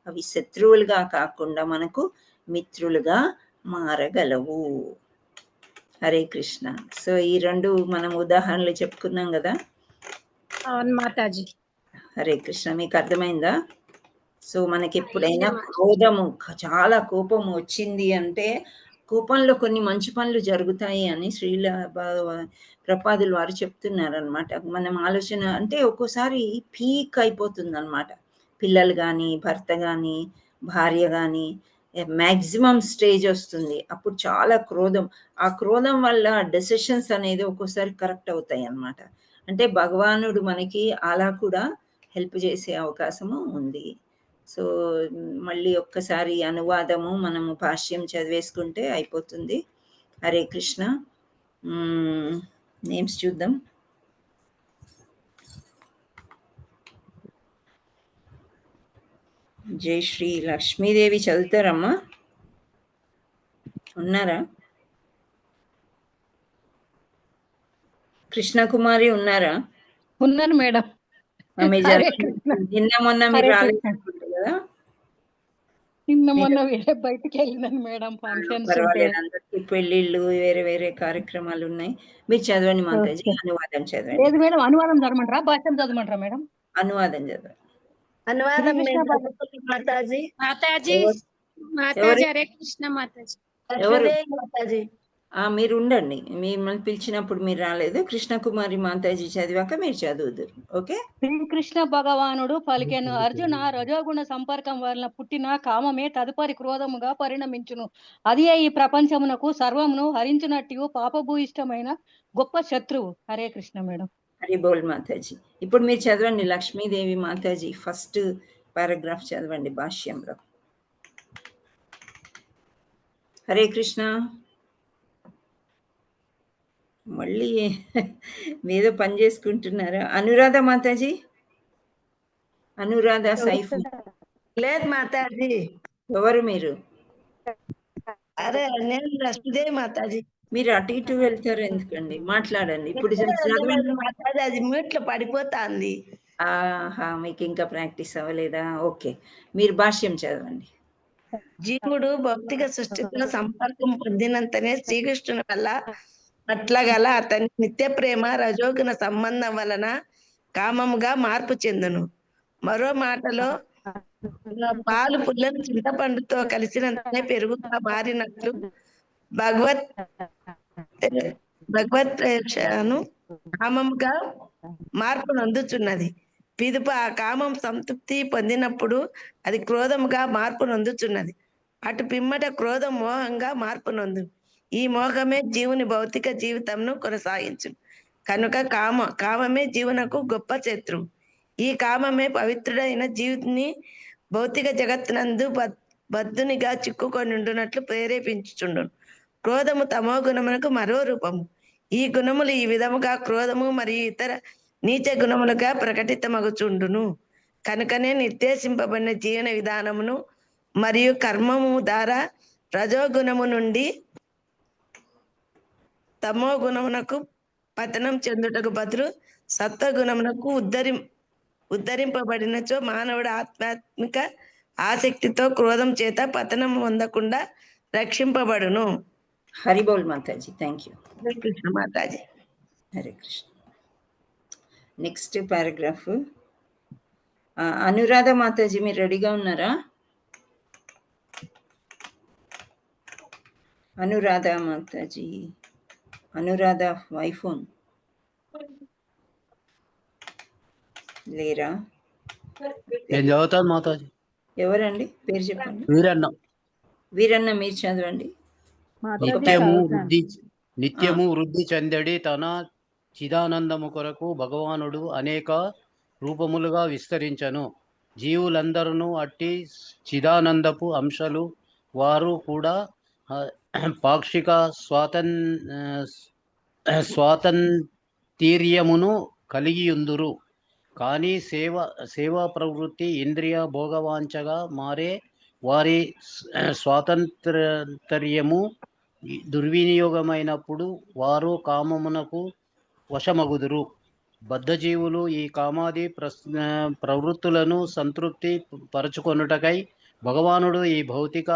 అవి శత్రువులుగా కాకుండా మనకు మిత్రులుగా మారగలవు. హరే కృష్ణ. సో ఈ రెండు మనం ఉదాహరణలు చెప్పుకున్నాం కదా. అవును మాతాజీ. హరే కృష్ణ. మీకు అర్థమైందా? సో మనకి ఎప్పుడైనా క్రోధము, చాలా కోపం వచ్చింది అంటే కోపంలో కొన్ని మంచి పనులు జరుగుతాయి అని శ్రీల ప్రపాదులు వారు చెప్తున్నారు అనమాట. మనం ఆలోచన అంటే ఒక్కోసారి పీక్ అయిపోతుంది అనమాట. పిల్లలు కానీ, భర్త కానీ, భార్య కానీ మ్యాక్సిమం స్టేజ్ వస్తుంది. అప్పుడు చాలా క్రోధం, ఆ క్రోధం వల్ల డెసిషన్స్ అనేది ఒక్కోసారి కరెక్ట్ అవుతాయి అన్నమాట. అంటే భగవానుడు మనకి అలా కూడా హెల్ప్ చేసే అవకాశము ఉంది. సో మళ్ళీ ఒక్కసారి అనువాదము మనము భాష్యం చదివేసుకుంటే అయిపోతుంది. హరే కృష్ణ. నేమ్స్ చూద్దాం. జై శ్రీ లక్ష్మీదేవి చదువుతారమ్మా? ఉన్నారా? కృష్ణకుమారి ఉన్నారా? ఉన్నాను మేడం. నిన్న మొన్న మీరు రాలేదు కదా? నిన్న మొన్న వేరే బయటికి వెళ్ళినాను మేడం, ఫంక్షన్స్. పర్వాలేదు, అందరికి పెళ్లిళ్ళు వేరే వేరే కార్యక్రమాలు ఉన్నాయి. మీరు చదవండి మాతాజీ, అనువాదం చదవండి. లేదు మేడం, అనువాదం చదవమంటారా, భాష్యం చదవమంటారా మేడం? అనువాదం చదవండి. అనువాదం మాతాజీ. మాతాజీ మాతాజీ హరే కృష్ణ మాతాజీ. ఎవరు? మాతాజీ మీరు ఉండండి, మిమ్మల్ని పిలిచినప్పుడు మీరు రాలేదు. కృష్ణకుమారి మాతాజీ చదివాక మీరు చదువుదురు. ఓకే. శ్రీకృష్ణ భగవానుడు పలికెను, అర్జున రజోగుణ సంపర్కం వలన పుట్టిన కామమే తదుపరి క్రోధముగా పరిణమించును. అది ఈ ప్రపంచమునకు సర్వమును హరించునట్టు పాపభూయిష్టమైన గొప్ప శత్రువు. హరే కృష్ణ మేడం. హరి బోల్ మాతాజీ. ఇప్పుడు మీరు చదవండి, లక్ష్మీదేవి మాతాజీ ఫస్ట్ పారాగ్రాఫ్ చదవండి భాష్యంలో. హరే కృష్ణ. మళ్ళీ మీదో పని చేసుకుంటున్నారా? అనురాధ మాతాజీ అనురాధ సైఫ్ లేదు మాతాజీ. ఎవరు మీరు? అరే నేను లక్ష్మీదేవి మాతాజీ. మీరు అటు ఇటు వెళ్తారు ఎందుకండి? మాట్లాడండి. ఇప్పుడు చదవండి. మాతాజీ అది మ్యూట్లో పడిపోతాంది. ఆహా, మీకు ఇంకా ప్రాక్టీస్ అవ్వలేదా? ఓకే, మీరు భాష్యం చదవండి. జీవుడు భౌతిక సృష్టితో సంపర్కం పొందినంతనే శ్రీకృష్ణుని వల్ల పట్ల గల అతని నిత్య ప్రేమ రజోగుణ సంబంధం వలన కామముగా మార్పు చెందును. మరో మాటలో పాలు పుల్లని చింతపండుతో కలిసినంతనే పెరుగుగా మారినట్లు భగవత్ప్రేక్షను కామముగా మార్పు నొందుచున్నది. పిదుప ఆ కామం సంతృప్తి పొందినప్పుడు అది క్రోధముగా మార్పు నొందుచున్నది. అటు పిమ్మట క్రోధం మోహంగా మార్పు నొందు. ఈ మోహమే జీవుని భౌతిక జీవితంను కొనసాగించును. కనుక కామమే జీవునకు గొప్ప శత్రువు. ఈ కామమే పవిత్రుడైన జీవుని భౌతిక జగత్తునందు బద్ధునిగా చిక్కుకొని ఉండునట్లు ప్రేరేపించుచుండును. క్రోధము తమో గుణమునకు మరో రూపము. ఈ గుణములు ఈ విధముగా క్రోధము మరియు ఇతర నీచ గుణములుగా ప్రకటితమగుచుండును. కనుకనే నిర్దేశింపబడిన జీవన విధానమును మరియు కర్మము ద్వారా రజోగుణము నుండి తమో గుణమునకు పతనం చెందుటకు బదులు సత్వగుణమునకు ఉద్ధరింపబడినచో మానవుడు ఆధ్యాత్మిక ఆసక్తితో క్రోధం చేత పతనం పొందకుండా రక్షింపబడును. Haribol Mataji. Thank you. Hare Krishna Mataji. Hare Krishna. Next paragraph. Anuradha Mataji, మీరు రెడీగా ఉన్నారా? అనురాధ మాతాజీ, అనురాధ వైఫోన్ లేరా? నేను చదువుతాను మాతాజీ. ఎవరండి? పేరు చెప్పండి. వీరన్న. వీరన్న, మీరు చదవండి. నిత్యము వృద్ధి చెందడి తన చిదానందము కొరకు భగవానుడు అనేక రూపములుగా విస్తరించను. జీవులందరూ అట్టి చిదానందపు అంశాలు. వారు కూడా పాక్షిక స్వాతంత్ర్యమును కలిగియుందురు. కానీ సేవా ప్రవృత్తి ఇంద్రియ భోగవాంఛగా మారే వారి స్వాతంత్ర్యము దుర్వినియోగమైనప్పుడు వారు కామమునకు వశమగుదురు. బద్ధజీవులు ఈ కామాది ప్రవృత్తులను సంతృప్తి పరచుకొనుటకై భగవానుడు ఈ భౌతిక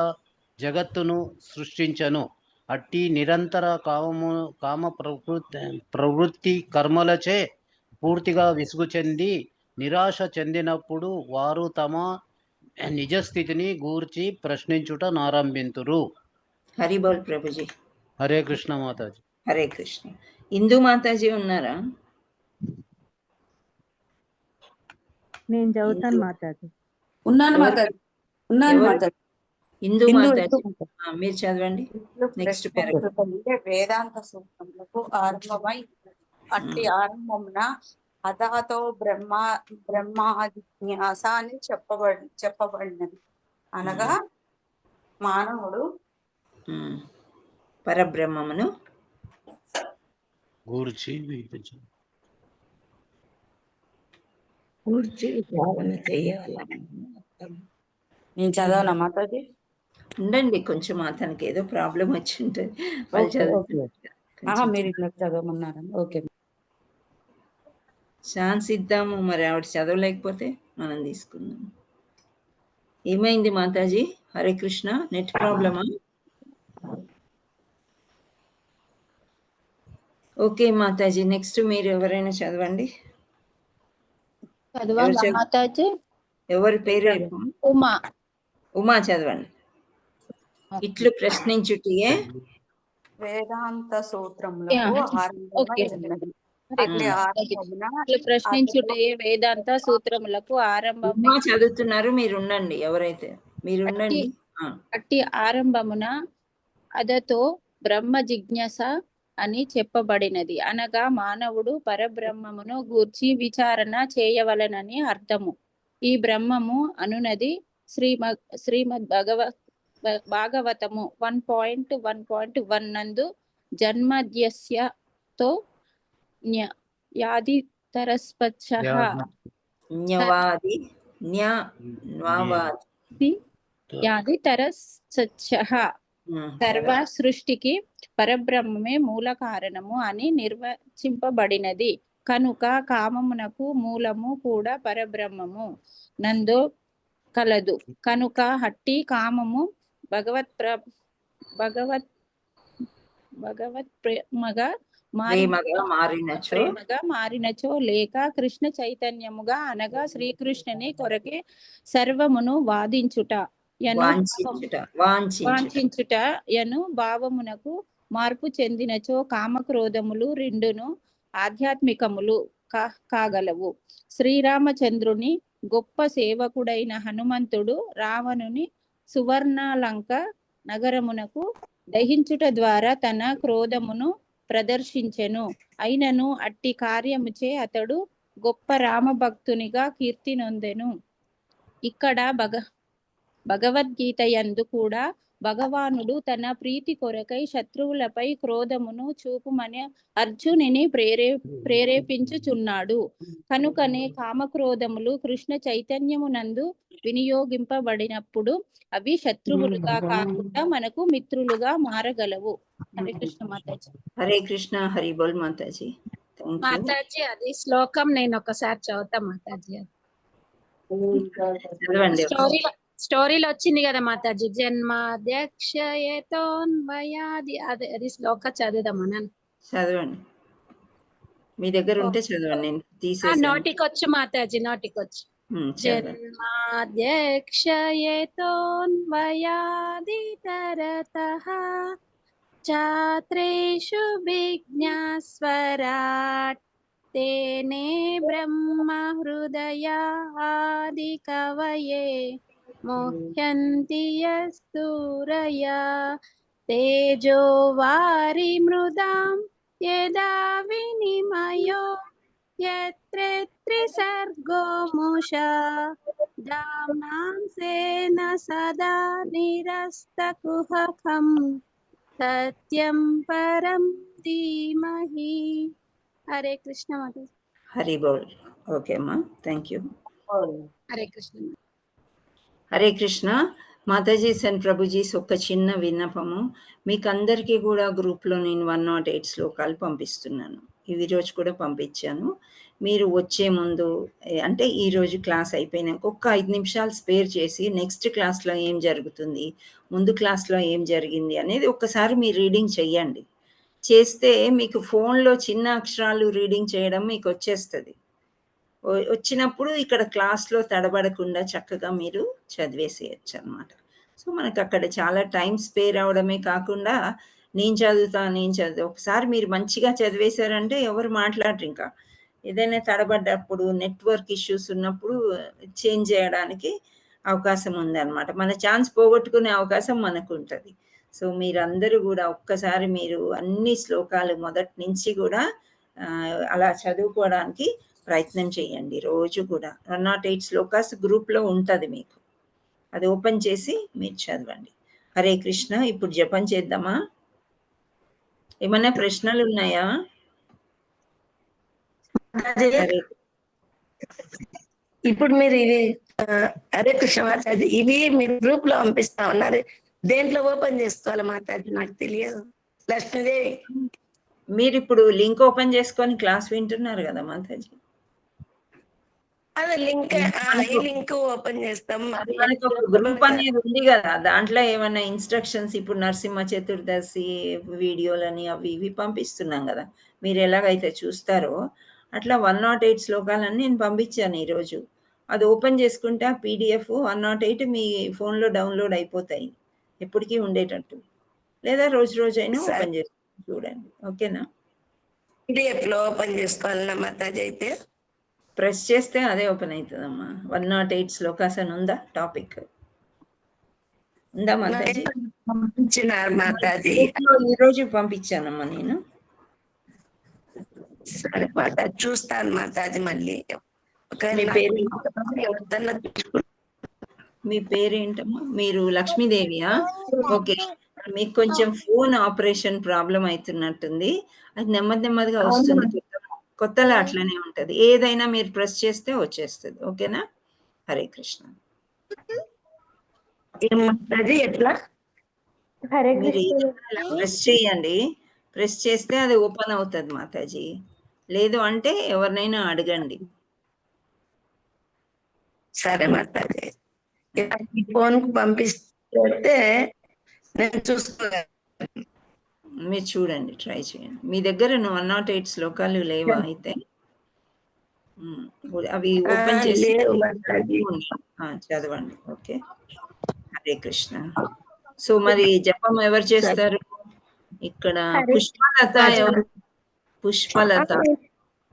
జగత్తును సృష్టించను. అట్టి నిరంతర కామ ప్రవృత్తి కర్మలచే పూర్తిగా విసుగు చెంది నిరాశ చెందినప్పుడు వారు తమ నిజస్థితిని గూర్చి ప్రశ్నించుట నారంభింతురు. హరిబోల్ ప్రభుజీ. హరే కృష్ణ మాతాజీ. హరే కృష్ణ. ఇందు మాతాజీ ఉన్నారా? నేను చదువుతాను మాతాజీ. ఉన్నాను మాతాజీ. ఉన్నాను మాతాజీ. ఇందు మాతాజీ, మీరు చదవండి. Next paragraph. వేదాంత సూత్రములకు ఆరంభమై అట్టి ఆరంభమున అథాతో బ్రహ్మాజిజ్ఞాస అని చెప్పబడినది. అనగా మానవుడు పరబ్రహ్మమును గూర్చి భావన చేయాలని. నేను చదవనా మాతాజీ? ఉండండి, కొంచెం అతనికి ఏదో ప్రాబ్లం వచ్చి ఉంటుంది. మీరు ఇట్లా చదవమన్నారా? ఓకే, ఛాన్స్ ఇద్దాము. మరి ఆవిడ చదవలేకపోతే మనం తీసుకుందాం. ఏమైంది మాతాజీ? హరే కృష్ణ. నెట్ ప్రాబ్లమా? ఓకే మాతాజీ, నెక్స్ట్ మీరు ఎవరైనా చదవండి. మాతాజీ. ఎవరి పేరు? ఉమా. ఉమా చదవండి. ఇట్లు ప్రశ్నించుటియే వేదాంత సూత్రములకు వేదాంత సూత్రములకు ఆరంభం. చదువుతున్నారు, మీరు ఉండండి. ఎవరైతే మీరు ఉండండి. అట్టి ఆరంభమున అదతో బ్రహ్మ జిజ్ఞాస అని చెప్పబడినది. అనగా మానవుడు పరబ్రహ్మమును గూర్చి విచారణ చేయవలనని అర్థము. ఈ బ్రహ్మము అనునది శ్రీమద్ భాగవతము 1.1.1 నందు జన్మద్యస్యతో యాది తరస్పచ్చ న్వావాద్ యాదితర సత్యః సర్వ సృష్టికి పరబ్రహ్మమే మూల కారణము అని నిర్వచింపబడినది కనుక కామమునకు మూలము కూడా పరబ్రహ్మము నందు కలదు కనుక హట్టి కామము భగవత్ ప్రేమగా మారినచో లేక కృష్ణ చైతన్యముగా అనగా శ్రీకృష్ణుని కొరకే సర్వమును వాంఛించుట యను భావమునకు మార్పు చెందినచో కామక్రోధములు రెండును ఆధ్యాత్మికములు కాగలవు. శ్రీరామచంద్రుని గొప్ప సేవకుడైన హనుమంతుడు రావణుని సువర్ణలంక నగరమునకు దహించుట ద్వారా తన క్రోధమును ప్రదర్శించెను. అయినను అట్టి కార్యముచే అతడు గొప్ప రామభక్తునిగా కీర్తి నొందెను. ఇక్కడ భగవద్గీత యందు కూడా భగవానుడు తన ప్రీతి కొరకై శత్రువులపై క్రోధమును చూపుమని అర్జునుని ప్రేరేపించుచున్నాడు. కనుకనే కామక్రోధములు కృష్ణ చైతన్యమునందు వినియోగింపబడినప్పుడు అవి శత్రువులుగా కాకుండా మనకు మిత్రులుగా మారగలవు. హరే కృష్ణ మాతాజీ. హరే కృష్ణ. హరి బోల్ మాతాజీ. మాతాజీ అది శ్లోకం నేను ఒకసారి చదువుతా మాతాజీ. స్టోరీలో వచ్చింది కదా మాతాజీ, జన్మాధ్యక్షయతోన్వయాది అది శ్లోక చదువుదామా? చదవండి, మీ దగ్గర ఉంటే చదవండి. నేను తీసేసాను. నోటికొచ్చు మాతాజీ, నోటికొచ్చు. జన్మాధ్యక్షయతోన్వయాది తరతః ఛాత్రేషు విజ్ఞాస్వరాట్ తేనే బ్రహ్మ హృదయాది కవయే ముహ్యంతి యస్తూరయా తేజో వారి మృదాం యదా వినిమయో యత్ర త్రిసర్గో ముషా దామ్నాం సేన సదా నిరస్తకుహకం సత్యం పరం ధీమహి. హరే కృష్ణ మాతాజీ. హరి బోల్. ఓకే అమ్మా, thank you. Hare Krishna. Hare Krishna Matajis and prabhujis. ఒక చిన్న విన్నపము, మీకు అందరికీ కూడా గ్రూప్లో నేను 108 శ్లోకాలు పంపిస్తున్నాను. ఇవి రోజు కూడా పంపించాను. మీరు వచ్చే ముందు అంటే ఈరోజు క్లాస్ అయిపోయినాక ఒక్క 5 నిమిషాలు స్పేర్ చేసి నెక్స్ట్ క్లాస్లో ఏం జరుగుతుంది, ముందు క్లాస్లో ఏం జరిగింది అనేది ఒక్కసారి మీరు రీడింగ్ చెయ్యండి. చేస్తే మీకు ఫోన్లో చిన్న అక్షరాలు రీడింగ్ చేయడం మీకు వచ్చేస్తుంది. వచ్చినప్పుడు ఇక్కడ క్లాస్లో తడబడకుండా చక్కగా మీరు చదివేసేయచ్చు అనమాట. సో మనకు అక్కడ చాలా టైం స్పేర్ అవడమే కాకుండా నేను చదువుతా ఒకసారి మీరు మంచిగా చదివేశారంటే ఎవరు మాట్లాడరు. ఇంకా ఏదైనా తడబడ్డప్పుడు నెట్వర్క్ ఇష్యూస్ ఉన్నప్పుడు చేంజ్ చేయడానికి అవకాశం ఉందన్నమాట. మన ఛాన్స్ పోగొట్టుకునే అవకాశం మనకు ఉంటుంది. సో మీరందరూ కూడా ఒక్కసారి మీరు అన్ని శ్లోకాలు మొదటి నుంచి కూడా అలా చదువుకోవడానికి ప్రయత్నం చేయండి. రోజు కూడా 108 శ్లోకాస్ గ్రూప్లో ఉంటుంది, మీకు అది ఓపెన్ చేసి మీరు చదవండి. హరే కృష్ణ. ఇప్పుడు జపం చేద్దామా? ఏమన్నా ప్రశ్నలు ఉన్నాయా? ఇప్పుడు మీరు ఇవి హరే కృష్ణ మాతాజీ, ఇవి మీరు గ్రూప్ లో పంపిస్తా ఉన్నారు, దేంట్లో ఓపెన్ చేసుకోవాలి మాతాజీ? నాకు తెలియదు. లక్ష్మీదేవి, మీరు ఇప్పుడు లింక్ ఓపెన్ చేసుకొని క్లాస్ వింటున్నారు కదా మాతాజీ. అదే లింక్ ఓపెన్ చేస్తాం. మనకి ఒక గ్రూప్ అనేది ఉంది కదా, దాంట్లో ఏమైనా ఇన్స్ట్రక్షన్స్ ఇప్పుడు నరసింహ చతుర్దశి వీడియోలని అవి ఇవి పంపిస్తున్నాం కదా, మీరు ఎలాగైతే చూస్తారో అట్లా 108 శ్లోకాలన్నీ నేను పంపించాను ఈరోజు. అది ఓపెన్ చేసుకుంటే ఆ పీడిఎఫ్ 108 మీ ఫోన్లో డౌన్లోడ్ అయిపోతాయి, ఎప్పటికీ ఉండేటట్టు. లేదా రోజు అయినా ఓపెన్ చేసుకుని చూడండి. ఓకేనా? పీడిఎఫ్ లో ఓపెన్ చేసుకోవాలన్నా మాతాజీ? అయితే ప్రెస్ చేస్తే అదే ఓపెన్ అవుతుందమ్మా. 108 శ్లోకాస్ అని ఉందా టాపిక్? ఉందా మాతాజీ? మాతాజీ ఈరోజు పంపించానమ్మా నేను. సరే మాతాజీ, చూస్తాను మాతాజీ. మళ్ళీ మీ పేరేంటమ్మా? మీరు లక్ష్మీదేవియా? ఓకే. మీకు కొంచెం ఫోన్ ఆపరేషన్ ప్రాబ్లం అవుతున్నట్టుంది, అది నెమ్మదిగా వస్తుంది. కొత్తలో అట్లనే ఉంటది, ఏదైనా మీరు ప్రెస్ చేస్తే వచ్చేస్తుంది. ఓకేనా? హరే కృష్ణ. ఏం మాతాజీ ఎట్లా? హరే మీరు కృష్ణ ఇలా ప్రెస్ చేయండి, ప్రెస్ చేస్తే అది ఓపెన్ అవుతుంది మాతాజీ. లేదు అంటే ఎవరినైనా అడగండి. సరే మాతాజీ. ఫోన్ కు పంపిస్తే నేను చూసుకోగలను. మీరు చూడండి, ట్రై చేయండి. మీ దగ్గర 108 శ్లోకాలు లేవా అయితే? అవి ఓపెన్ చేసి లేవు మాతాజీ. చదవండి. ఓకే, హరే కృష్ణ. సో మరి జపం ఎవరు చేస్తారు ఇక్కడ? పుష్పలత ఎవరు? పుష్పలత.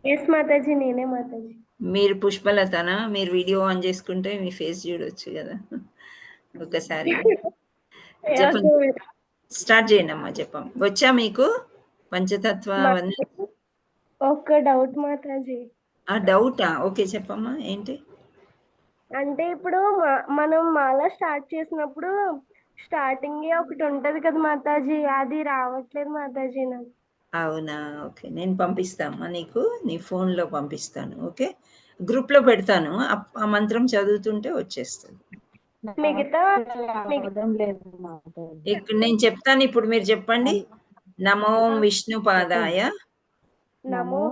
ఎస్ మాతాజీ, నేనే మాతాజీ. మీరు పుష్పలతనా? మీరు వీడియో ఆన్ చేసుకుంటే మీ ఫేస్ చూడొచ్చు కదా ఒకసారి. జపం స్టార్ట్ చేయండి అమ్మా. జపం వచ్చా మీకు? పంచతత్వ అవన్నీ. ఒక్క డౌట్ మాతాజీ. డౌటా? ఓకే చెప్పమ్మా, ఏంటి? అంటే ఇప్పుడు మనం మాల స్టార్ట్ చేసినప్పుడు స్టార్టింగ్ ఒకటి ఉంటది కదా మాతాజీ, అది రావట్లేదు మాతాజీ నాకు. అవునా? ఓకే, నేను పంపిస్తామా నీకు, నీ ఫోన్లో పంపిస్తాను. ఓకే, గ్రూప్లో పెడతాను. ఆ మంత్రం చదువుతుంటే వచ్చేస్తుంది. మిగతా ఇక్కడ నేను చెప్తాను, ఇప్పుడు మీరు చెప్పండి. నమో విష్ణుపాదాయ. నమో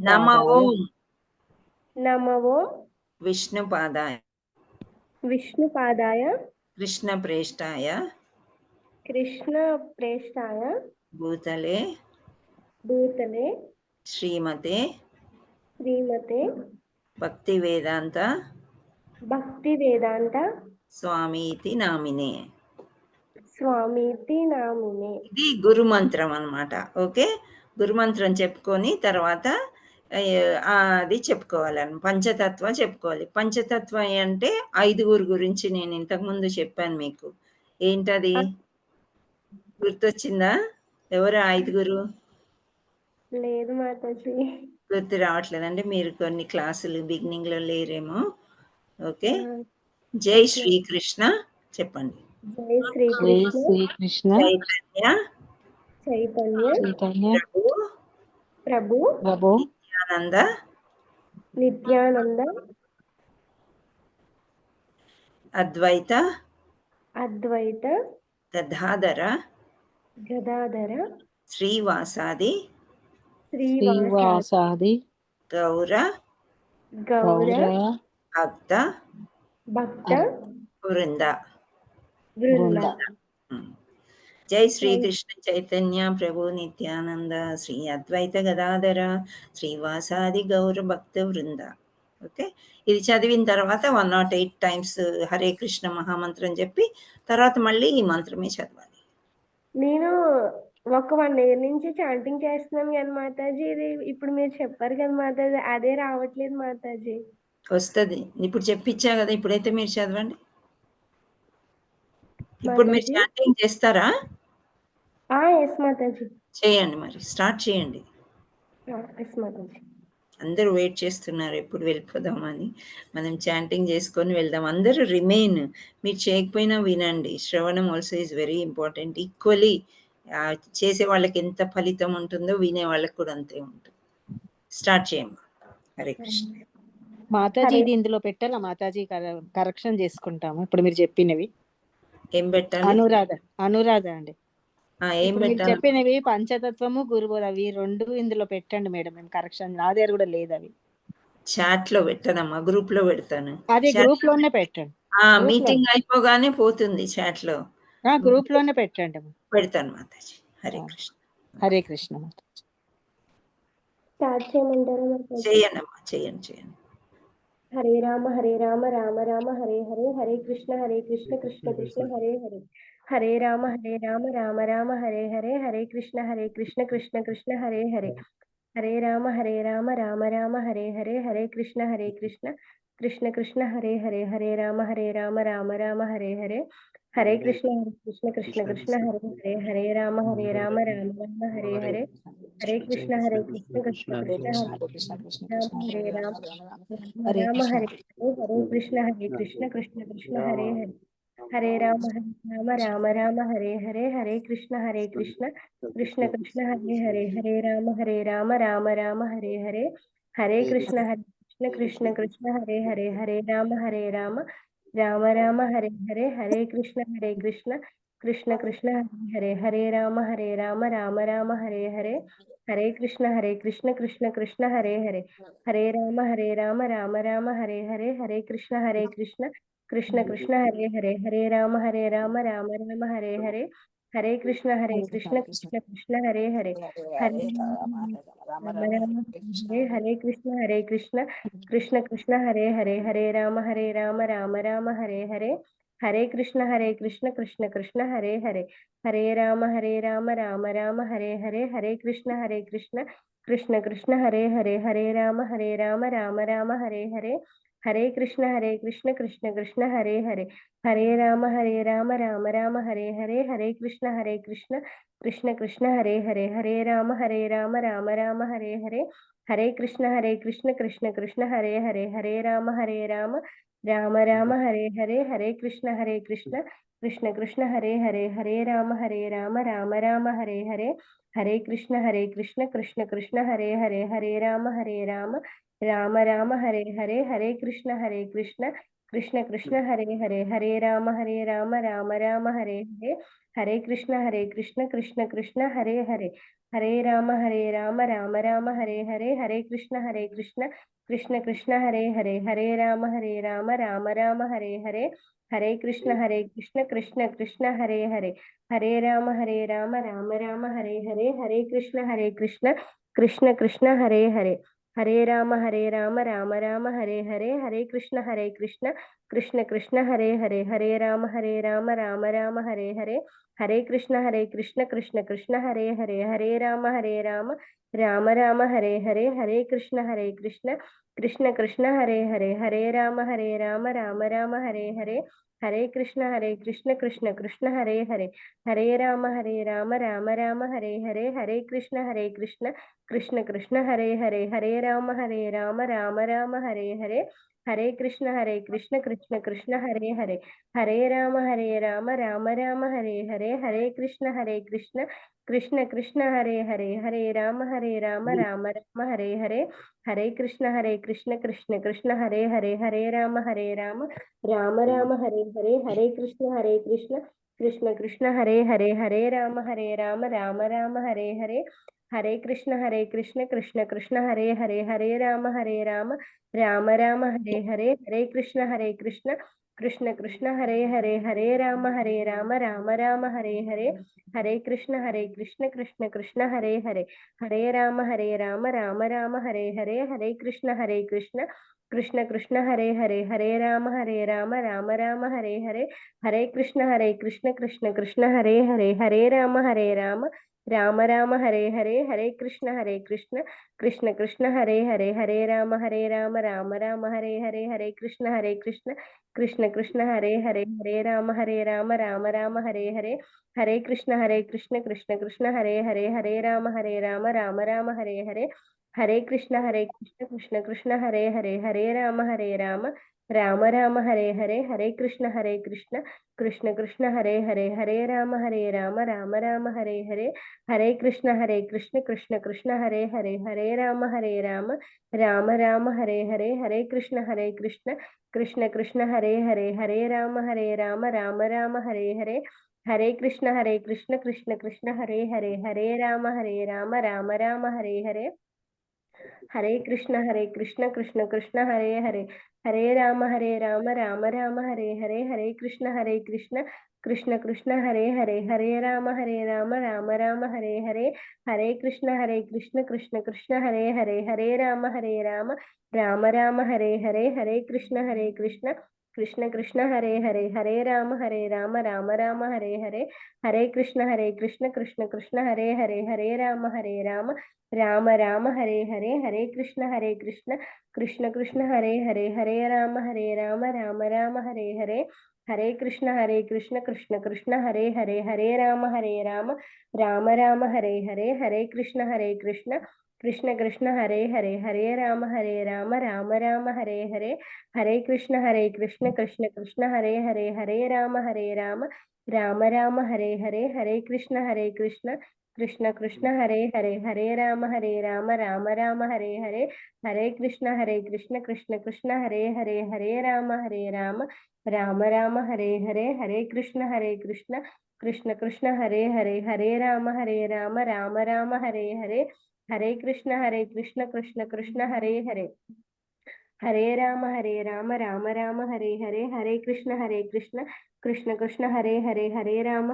నమో నమో విష్ణుపాదాయ విష్ణుపాదాయ కృష్ణ ప్రేష్టాయ కృష్ణ ప్రేష్టాయ భూతలే భూతలే శ్రీమతే శ్రీమతే భక్తి వేదాంత స్వామీతి నామినే. స్వామీతి నామినే. ఇది గురు మంత్రం అన్నమాట. ఓకే, గురు మంత్రం చెప్పుకొని తర్వాత అది చెప్పుకోవాలని పంచతత్వ చెప్పుకోవాలి. పంచతత్వ అంటే 5 గురించి నేను ఇంతకుముందు చెప్పాను మీకు. ఏంటది గుర్తొచ్చిందా? ఎవరు 5? లేదు మాతాజీ, గుర్తు రావట్లేదు. అంటే మీరు కొన్ని క్లాసులు బిగినింగ్లో లేరేమో. ఓకే, జై శ్రీకృష్ణ చెప్పండి. జై శ్రీకృష్ణ చైతన్య ప్రభు నిత్యానంద అద్వైత గదాధర శ్రీవాసాది గౌర భక్త వృంద. జై శ్రీకృష్ణ చైతన్య ప్రభు నిత్యానంద శ్రీ అద్వైత గదాధర శ్రీవాసాది గౌర భక్త వృంద. ఓకే, ఇది చదివిన తర్వాత 108 టైమ్స్ హరే కృష్ణ మహామంత్రం చెప్పి తర్వాత మళ్ళీ ఈ మంత్రమే చదవాలి. నేను ఒక 1 year నుంచి చాంటింగ్ చేస్తున్నాను కానీ మాతాజీ, ఇది ఇప్పుడు మీరు చెప్పారు కదా మాతాజీ, అదే రావట్లేదు మాతాజీ. వస్తుంది, ఇప్పుడు చెప్పించా కదా. ఇప్పుడైతే మీరు చదవండి. ఇప్పుడు మీరు చాంటింగ్ చేస్తారా? ఎస్ మాతాజీ. చేయండి, మరి స్టార్ట్ చేయండి. ఎస్ మాతాజీ. అందరూ వెయిట్ చేస్తున్నారు ఎప్పుడు వెళ్ళిపోదామని. మనం చాంటింగ్ చేసుకొని వెళ్దాం. అందరూ రిమైన్. మీరు చేయకపోయినా వినండి. శ్రవణం also is very important. Equally చేసే వాళ్ళకి ఎంత ఫలితం ఉంటుందో వినే వాళ్ళకి కూడా అంతే ఉంటుంది. స్టార్ట్ చేయమ్మా. హరే కృష్ణ. మాతాజీ ఇది ఇందులో పెట్టాలా మాతాజీ? కరెక్షన్ చేసుకుంటాము ఇప్పుడు మీరు చెప్పినవి. ఏం పెట్టాలి? అనురాధ అండి. ఏం పెట్టాలి? చెప్పినవి పంచతత్వము గురుబోధ అవి 2 ఇందులో పెట్టండి మేడం. మేము కరెక్షన్ నా దగ్గర కూడా లేదు. అవి చాట్ లో పెట్టనమ్మా, గ్రూప్ లో పెడతాను. అదే గ్రూప్ లోనే పెట్టండి. మీటింగ్ అయిపోగానే పోతుంది చాట్ లో. గ్రూప్ లోనే పెట్టండి. పెడతాను మాతాజీ. హరే కృష్ణ. హరే కృష్ణ మాతాజీ. స్టార్ట్ చేయమంటారా మాతాజీ? చేయండి అమ్మా, చేయండి. హరే రామ రామ రామ హరే హరే, హరే కృష్ణ కృష్ణ కృష్ణ హరే హరే, హరే రామ రామ రామ హరే హరే, హరే కృష్ణ కృష్ణ కృష్ణ హరే హరే, హరే రామ రామ రామ హరే హరే, హరే కృష్ణ కృష్ణ కృష్ణ హరే హరే, హరే రామ రామ రామ హరే హరే, హరే కృష్ణ కృష్ణ కృష్ణ హరే హరే, హరే రామ రామ రామ హరే హరే, హరే కృష్ణ కృష్ణ కృష్ణ హరే రామ రామ హరే హరే, కృష్ణ కృష్ణ కృష్ణ హరే హరే, హరే రామ రామ హరే హరే, హరే కృష్ణ కృష్ణ కృష్ణ హరే హరే, హరే రామ రామ రామ హరే హరే, హరే కృష్ణ కృష్ణ కృష్ణ కృష్ణ హరే హరే హరే రామ రామ రామ హరే హరే హరే కృష్ణ కృష్ణ కృష్ణ హరే హరే రామ రామ రామ హరే హరే హరే కృష్ణ కృష్ణ కృష్ణ హరే హరే హరే రామ రామ హరే హరే హరే కృష్ణ కృష్ణ కృష్ణ హరే హరే రామ రామ రామ హరే హరే హరే కృష్ణ కృష్ణ కృష్ణ హరే హరే హరే రామ రామ హరే హరే కృష్ణ కృష్ణ కృష్ణ హరే హరే రామ రామ రామ హరే హరే హరే కృష్ణ కృష్ణ కృష్ణ హరే హరే హరే రామ రామ రామ హరే హరే హరే కృష్ణ కృష్ణ కృష్ణ హరే హరే రామ రామ రామ హరే హరే హరే కృష్ణ కృష్ణ కృష్ణ హరే హరే హరే రామ రామ రామ హరే హరే హరే కృష్ణ కృష్ణ కృష్ణ హరే హరే రామ రామ రామ హరే హరే హరే కృష్ణ కృష్ణ కృష్ణ హరే హరే రామ రామ రామ హరే హరే హరే కృష్ణ కృష్ణ కృష్ణ హరే హరే రామ రామ రామ హరే హరే హరే కృష్ణ కృష్ణ కృష్ణ హరే హరే రామ రామ రామ హరే హరే హరే కృష్ణ కృష్ణ కృష్ణ హరే హరే రామ రామ రామ హరే హరే హరే కృష్ణ కృష్ణ కృష్ణ హరే హరే హరే రామ రామ రామ హరే హరే హరే కృష్ణ కృష్ణ కృష్ణ హరే హరే రామ రామ రామ హరే హరే హరే కృష్ణ కృష్ణ కృష్ణ హరే హరే హరే రామ రామ రామ హరే హరే హరే కృష్ణ కృష్ణ కృష్ణ హరే హరే హరే రామ రామ రామ హరే హరే హరే కృష్ణ కృష్ణ కృష్ణ హరే హరే రామ రామ రామ హరే హరే హరే కృష్ణ కృష్ణ కృష్ణ హరే హరే రామ రామ రామ హరే హరే హరే కృష్ణ కృష్ణ కృష్ణ హరే హరే రామ రామ రామ హరే హరే హరే కృష్ణ కృష్ణ కృష్ణ హరే హరే రామ రామ రామ హరే హరే హరే కృష్ణ కృష్ణ కృష్ణ హరే హరే రామ రామ రామ హరే హరే హరే కృష్ణ కృష్ణ కృష్ణ హరే హరే రామ రామ రామ హరే హరే హరే కృష్ణ కృష్ణ కృష్ణ హరే హరే రామ రామ రామ హరే హరే హరే కృష్ణ కృష్ణ కృష్ణ హరే హరే రామ రామ రామ హరే హరే హరే కృష్ణ కృష్ణ కృష్ణ హరే హరే రామ రామ రామ హరే హరే హరే కృష్ణ కృష్ణ కృష్ణ హరే హరే రామ రామ రామ హరే హరే హరే కృష్ణ కృష్ణ కృష్ణ హరే హరే రామ రామ రామ హరే హరే హరే కృష్ణ కృష్ణ కృష్ణ హరే హరే రామ రామ రామ హరే హరే హరే కృష్ణ కృష్ణ కృష్ణ హరే హరే రామ రామ రామ హరే హరే హరే కృష్ణ కృష్ణ కృష్ణ హరే హరే రామ రామ రామ హరే హరే హరే కృష్ణ కృష్ణ కృష్ణ హరే హరే రామ రామ రామ హరే హరే హరే కృష్ణ కృష్ణ కృష్ణ హరే హరే రామ రామ రామ హరే హరే హరే కృష్ణ కృష్ణ కృష్ణ హరే హరే రామ రామ రామ హరే హరే హరే కృష్ణ కృష్ణ కృష్ణ హరే హరే రామ రామ రామ హరే హరే హరే కృష్ణ కృష్ణ కృష్ణ హరే హరే రామ రామ రామ హరే హరే హరే కృష్ణ కృష్ణ కృష్ణ హరే హరే రామ రామ రామ హరే హరే హరే కృష్ణ కృష్ణ కృష్ణ హరే హరే రామ రామ రామ హరే హరే హరే కృష్ణ కృష్ణ కృష్ణ హరే హరే రామ రామ రామ హరే హరే హరే కృష్ణ కృష్ణ కృష్ణ హరే హరే రామ రామ రామ హరే హరే హరే కృష్ణ కృష్ణ కృష్ణ హరే హరే రామ రామ రామ హరే హరే హరే కృష్ణ కృష్ణ కృష్ణ హరే హరే రామ రామ రామ హరే హరే హరే కృష్ణ కృష్ణ కృష్ణ హరే హరే రామ రామ రామ హరే హరే హరే కృష్ణ కృష్ణ కృష్ణ హరే హరే రామ రామ రామ హరే హరే హరే కృష్ణ కృష్ణ కృష్ణ హరే హరే రామ రామ రామ హరే హరే హరే కృష్ణ కృష్ణ కృష్ణ హరే హరే రామ రామ రామ హరే హరే హరే కృష్ణ కృష్ణ కృష్ణ హరే హరే రామ రామ రామ హరే హరే హరే కృష్ణ కృష్ణ కృష్ణ హరే హరే రామ రామ రామ హరే హరే హరే కృష్ణ कृष्ण कृष्ण हरे हरे हरे राम राम राम हरे हरे हरे कृष्ण कृष्ण कृष्ण हरे हरे हरे राम राम राम हरे हरे हरे कृष्ण कृष्ण कृष्ण हरे हरे हरे राम राम राम हरे हरे हरे कृष्ण कृष्ण कृष्ण हरे हरे हरे राम राम राम हरे हरे हरे कृष्ण कृष्ण कृष्ण हरे हरे हरे राम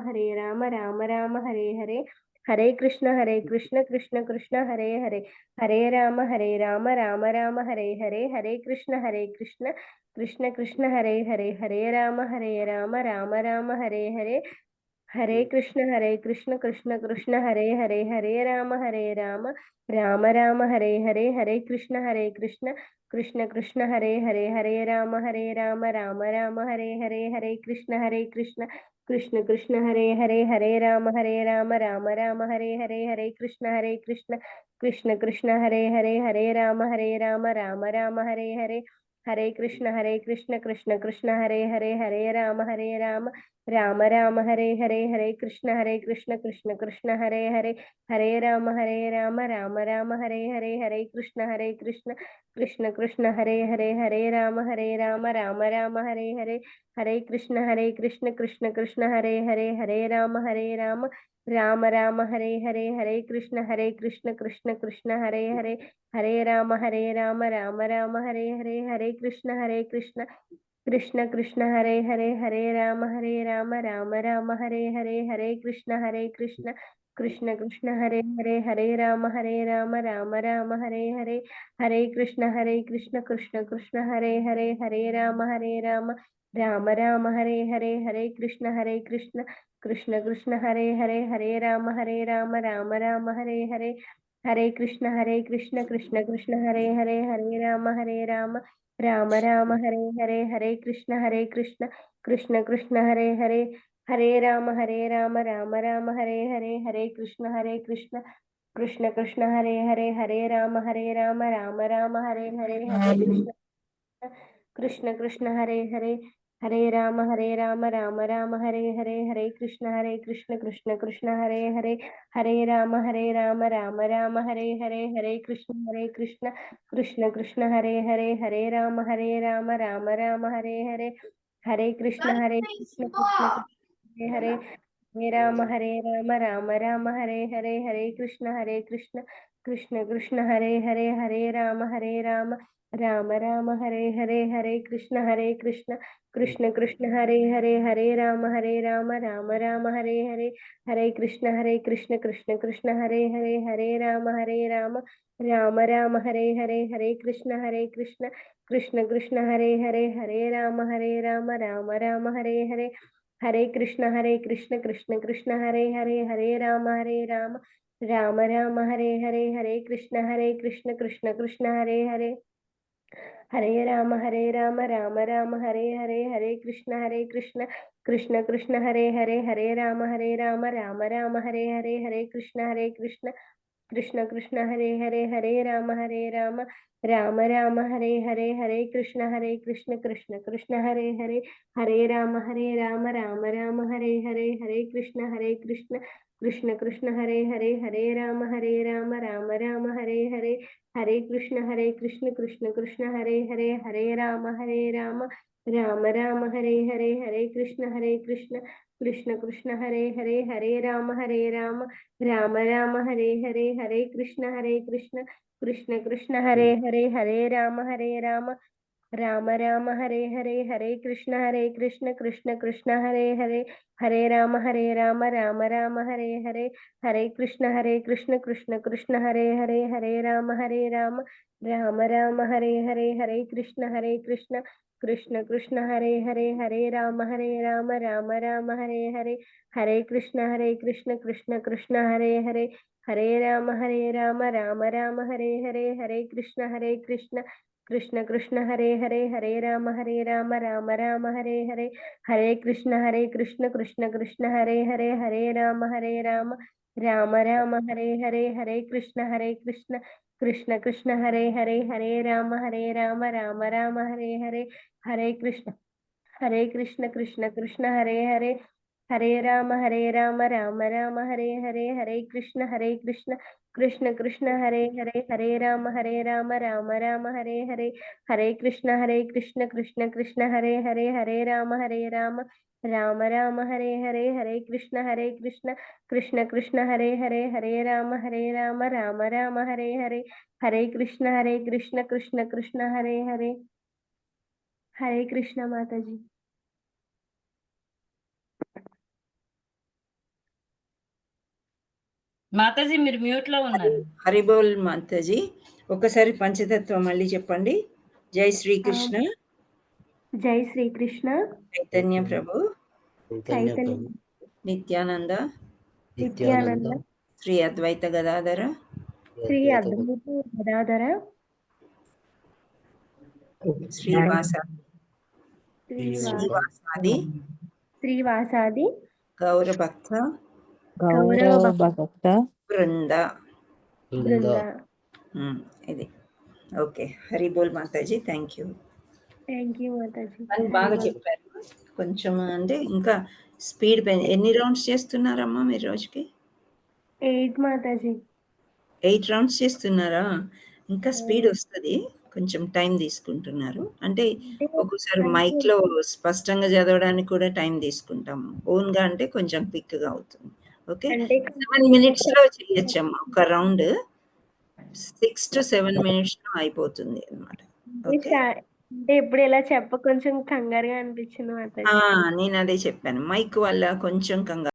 राम राम हरे हरे हरे कृष्ण कृष्ण कृष्ण हरे हरे हरे राम राम राम हरे हरे हरे कृष्ण कृष्ण कृष्ण हरे हरे हरे राम राम राम हरे हरे हरे कृष्ण कृष्ण कृष्ण हरे हरे हरे राम राम राम हरे हरे हरे कृष्ण कृष्ण कृष्ण हरे हरे राम राम राम हरे हरे हरे कृष्ण कृष्ण कृष्ण हरे हरे राम राम राम हरे हरे कृष्ण कृष्ण कृष्ण हरे राम राम राम हरे हरे कृष्ण कृष्ण कृष्ण हरे राम राम राम हरे कृष्ण कृष्ण कृष्ण हरे राम राम राम हरे कृष्ण कृष्ण कृष्ण हरे राम राम राम हरे कृष्ण कृष्ण कृष्ण हरे राम राम राम हरे कृष्ण कृष्ण कृष्ण हरे राम राम राम हरे कृष्ण कृष्ण कृष्ण हरे राम राम राम हरे कृष्ण कृष्ण कृष्ण हरे राम राम राम हरे कृष्ण कृष्ण कृष्ण हरे राम राम राम हरे कृष्ण कृष्ण कृष्ण हरे राम राम राम हरे कृष्ण कृष्ण हरे राम राम राम हरे कृष्ण कृष्ण कृष्ण हरे राम राम राम हरे कृष्ण कृष्ण कृष्ण हरे राम राम राम हरे कृष्ण कृष्ण हरे राम राम राम हरे कृष्ण कृष्ण हरे राम राम राम हरे कृष्ण कृष्ण कृष्ण हरे राम राम राम हरे कृष्ण कृष्ण हरे राम राम राम हरे कृष्ण कृष्ण कृष्ण हरे राम राम राम हरे कृष्ण कृष्ण कृष्ण हरे राम राम राम हरे कृष्ण कृष्ण हरे राम राम राम हरे कृष्ण कृष्ण कृष्ण हरे राम राम राम हरे कृष्ण कृष्ण हरे राम राम राम हरे कृष्ण कृष्ण हरे राम राम राम हरे कृष्ण कृष्ण कृष्ण हरे राम राम राम हरे कृष्ण कृष्ण कृष्ण हरे राम राम राम हरे कृष्ण कृष्ण हरे राम राम राम हरे कृष्ण कृष्ण कृष्ण हरे राम राम राम हरे कृष्ण कृष्ण हरे राम राम राम हरे कृष्ण कृष्ण कृष्ण हरे राम राम राम हरे कृष्ण कृष्ण कृष्ण हरे राम राम राम हरे कृष्ण कृष्ण हरे राम राम राम हरे कृष्ण कृष्ण हरे राम राम राम हरे कृष्ण कृष्ण कृष्ण हरे राम राम राम हरे कृष्ण कृष्ण हरे राम राम राम हरे कृष्ण कृष्ण कृष्ण हरे राम राम राम हरे कृष्ण कृष्ण हरे राम राम राम हरे कृष्ण कृष्ण कृष्ण हरे राम राम राम हरे कृष्ण कृष्ण कृष्ण హరే రామ రామ రామ హరే హరే, హరే కృష్ణ కృష్ణ కృష్ణ హరే హరే, హరే రామ రామ రామ హరే హరే, హరే కృష్ణ కృష్ణ కృష్ణ హరే హరే, హరే రామ రామ రామ హరే హరే, హరే కృష్ణ కృష్ణ కృష్ణ హరే హరే, హరే రామ రామ రామ హరే హరే, హరే కృష్ణ కృష్ణ కృష్ణ హరే హరే. హరే కృష్ణ మాతాజీ. మాతాజీ మీరు మ్యూట్ లో ఉన్నారు. హరిబోల్ మాతాజీ. ఒకసారి పంచతత్వం మళ్ళీ చెప్పండి. జై శ్రీకృష్ణ. జై శ్రీకృష్ణ. చైతన్య ప్రభు. చైతన్య నిత్యానంద. శ్రీ అద్వైత గదాధర. శ్రీ అద్వైత గదాధర. శ్రీవాసాది గౌరభక్త బృంద. ఇది okay. Haribol Mataji. Thank you Mataji. బాగా చెప్పారు. కొంచెం అంటే ఇంకా స్పీడ్ ఎన్ని రౌండ్స్ చేస్తున్నారమ్మా మీరు రోజుకి? 8 మాతాజీ. 8 రౌండ్స్ చేస్తున్నారా? ఇంకా స్పీడ్ వస్తుంది. కొంచెం టైం తీసుకుంటున్నారు. అంటే ఒక్కోసారి మైక్లో స్పష్టంగా చదవడానికి కూడా టైం తీసుకుంటాము. ఓన్గా అంటే కొంచెం క్విక్గా అవుతుంది. ఓకే. 7 minutesలో చేయొచ్చమ్మా ఒక రౌండ్. 6 to 7 minutesలో అయిపోతుంది అనమాట. ఓకే. అంటే ఇప్పుడు ఇలా చెప్ప కొంచెం కంగారుగా అనిపించింది మాతాజీ. నేను అదే చెప్పాను. మైక్ వల్ల కొంచెం కంగారు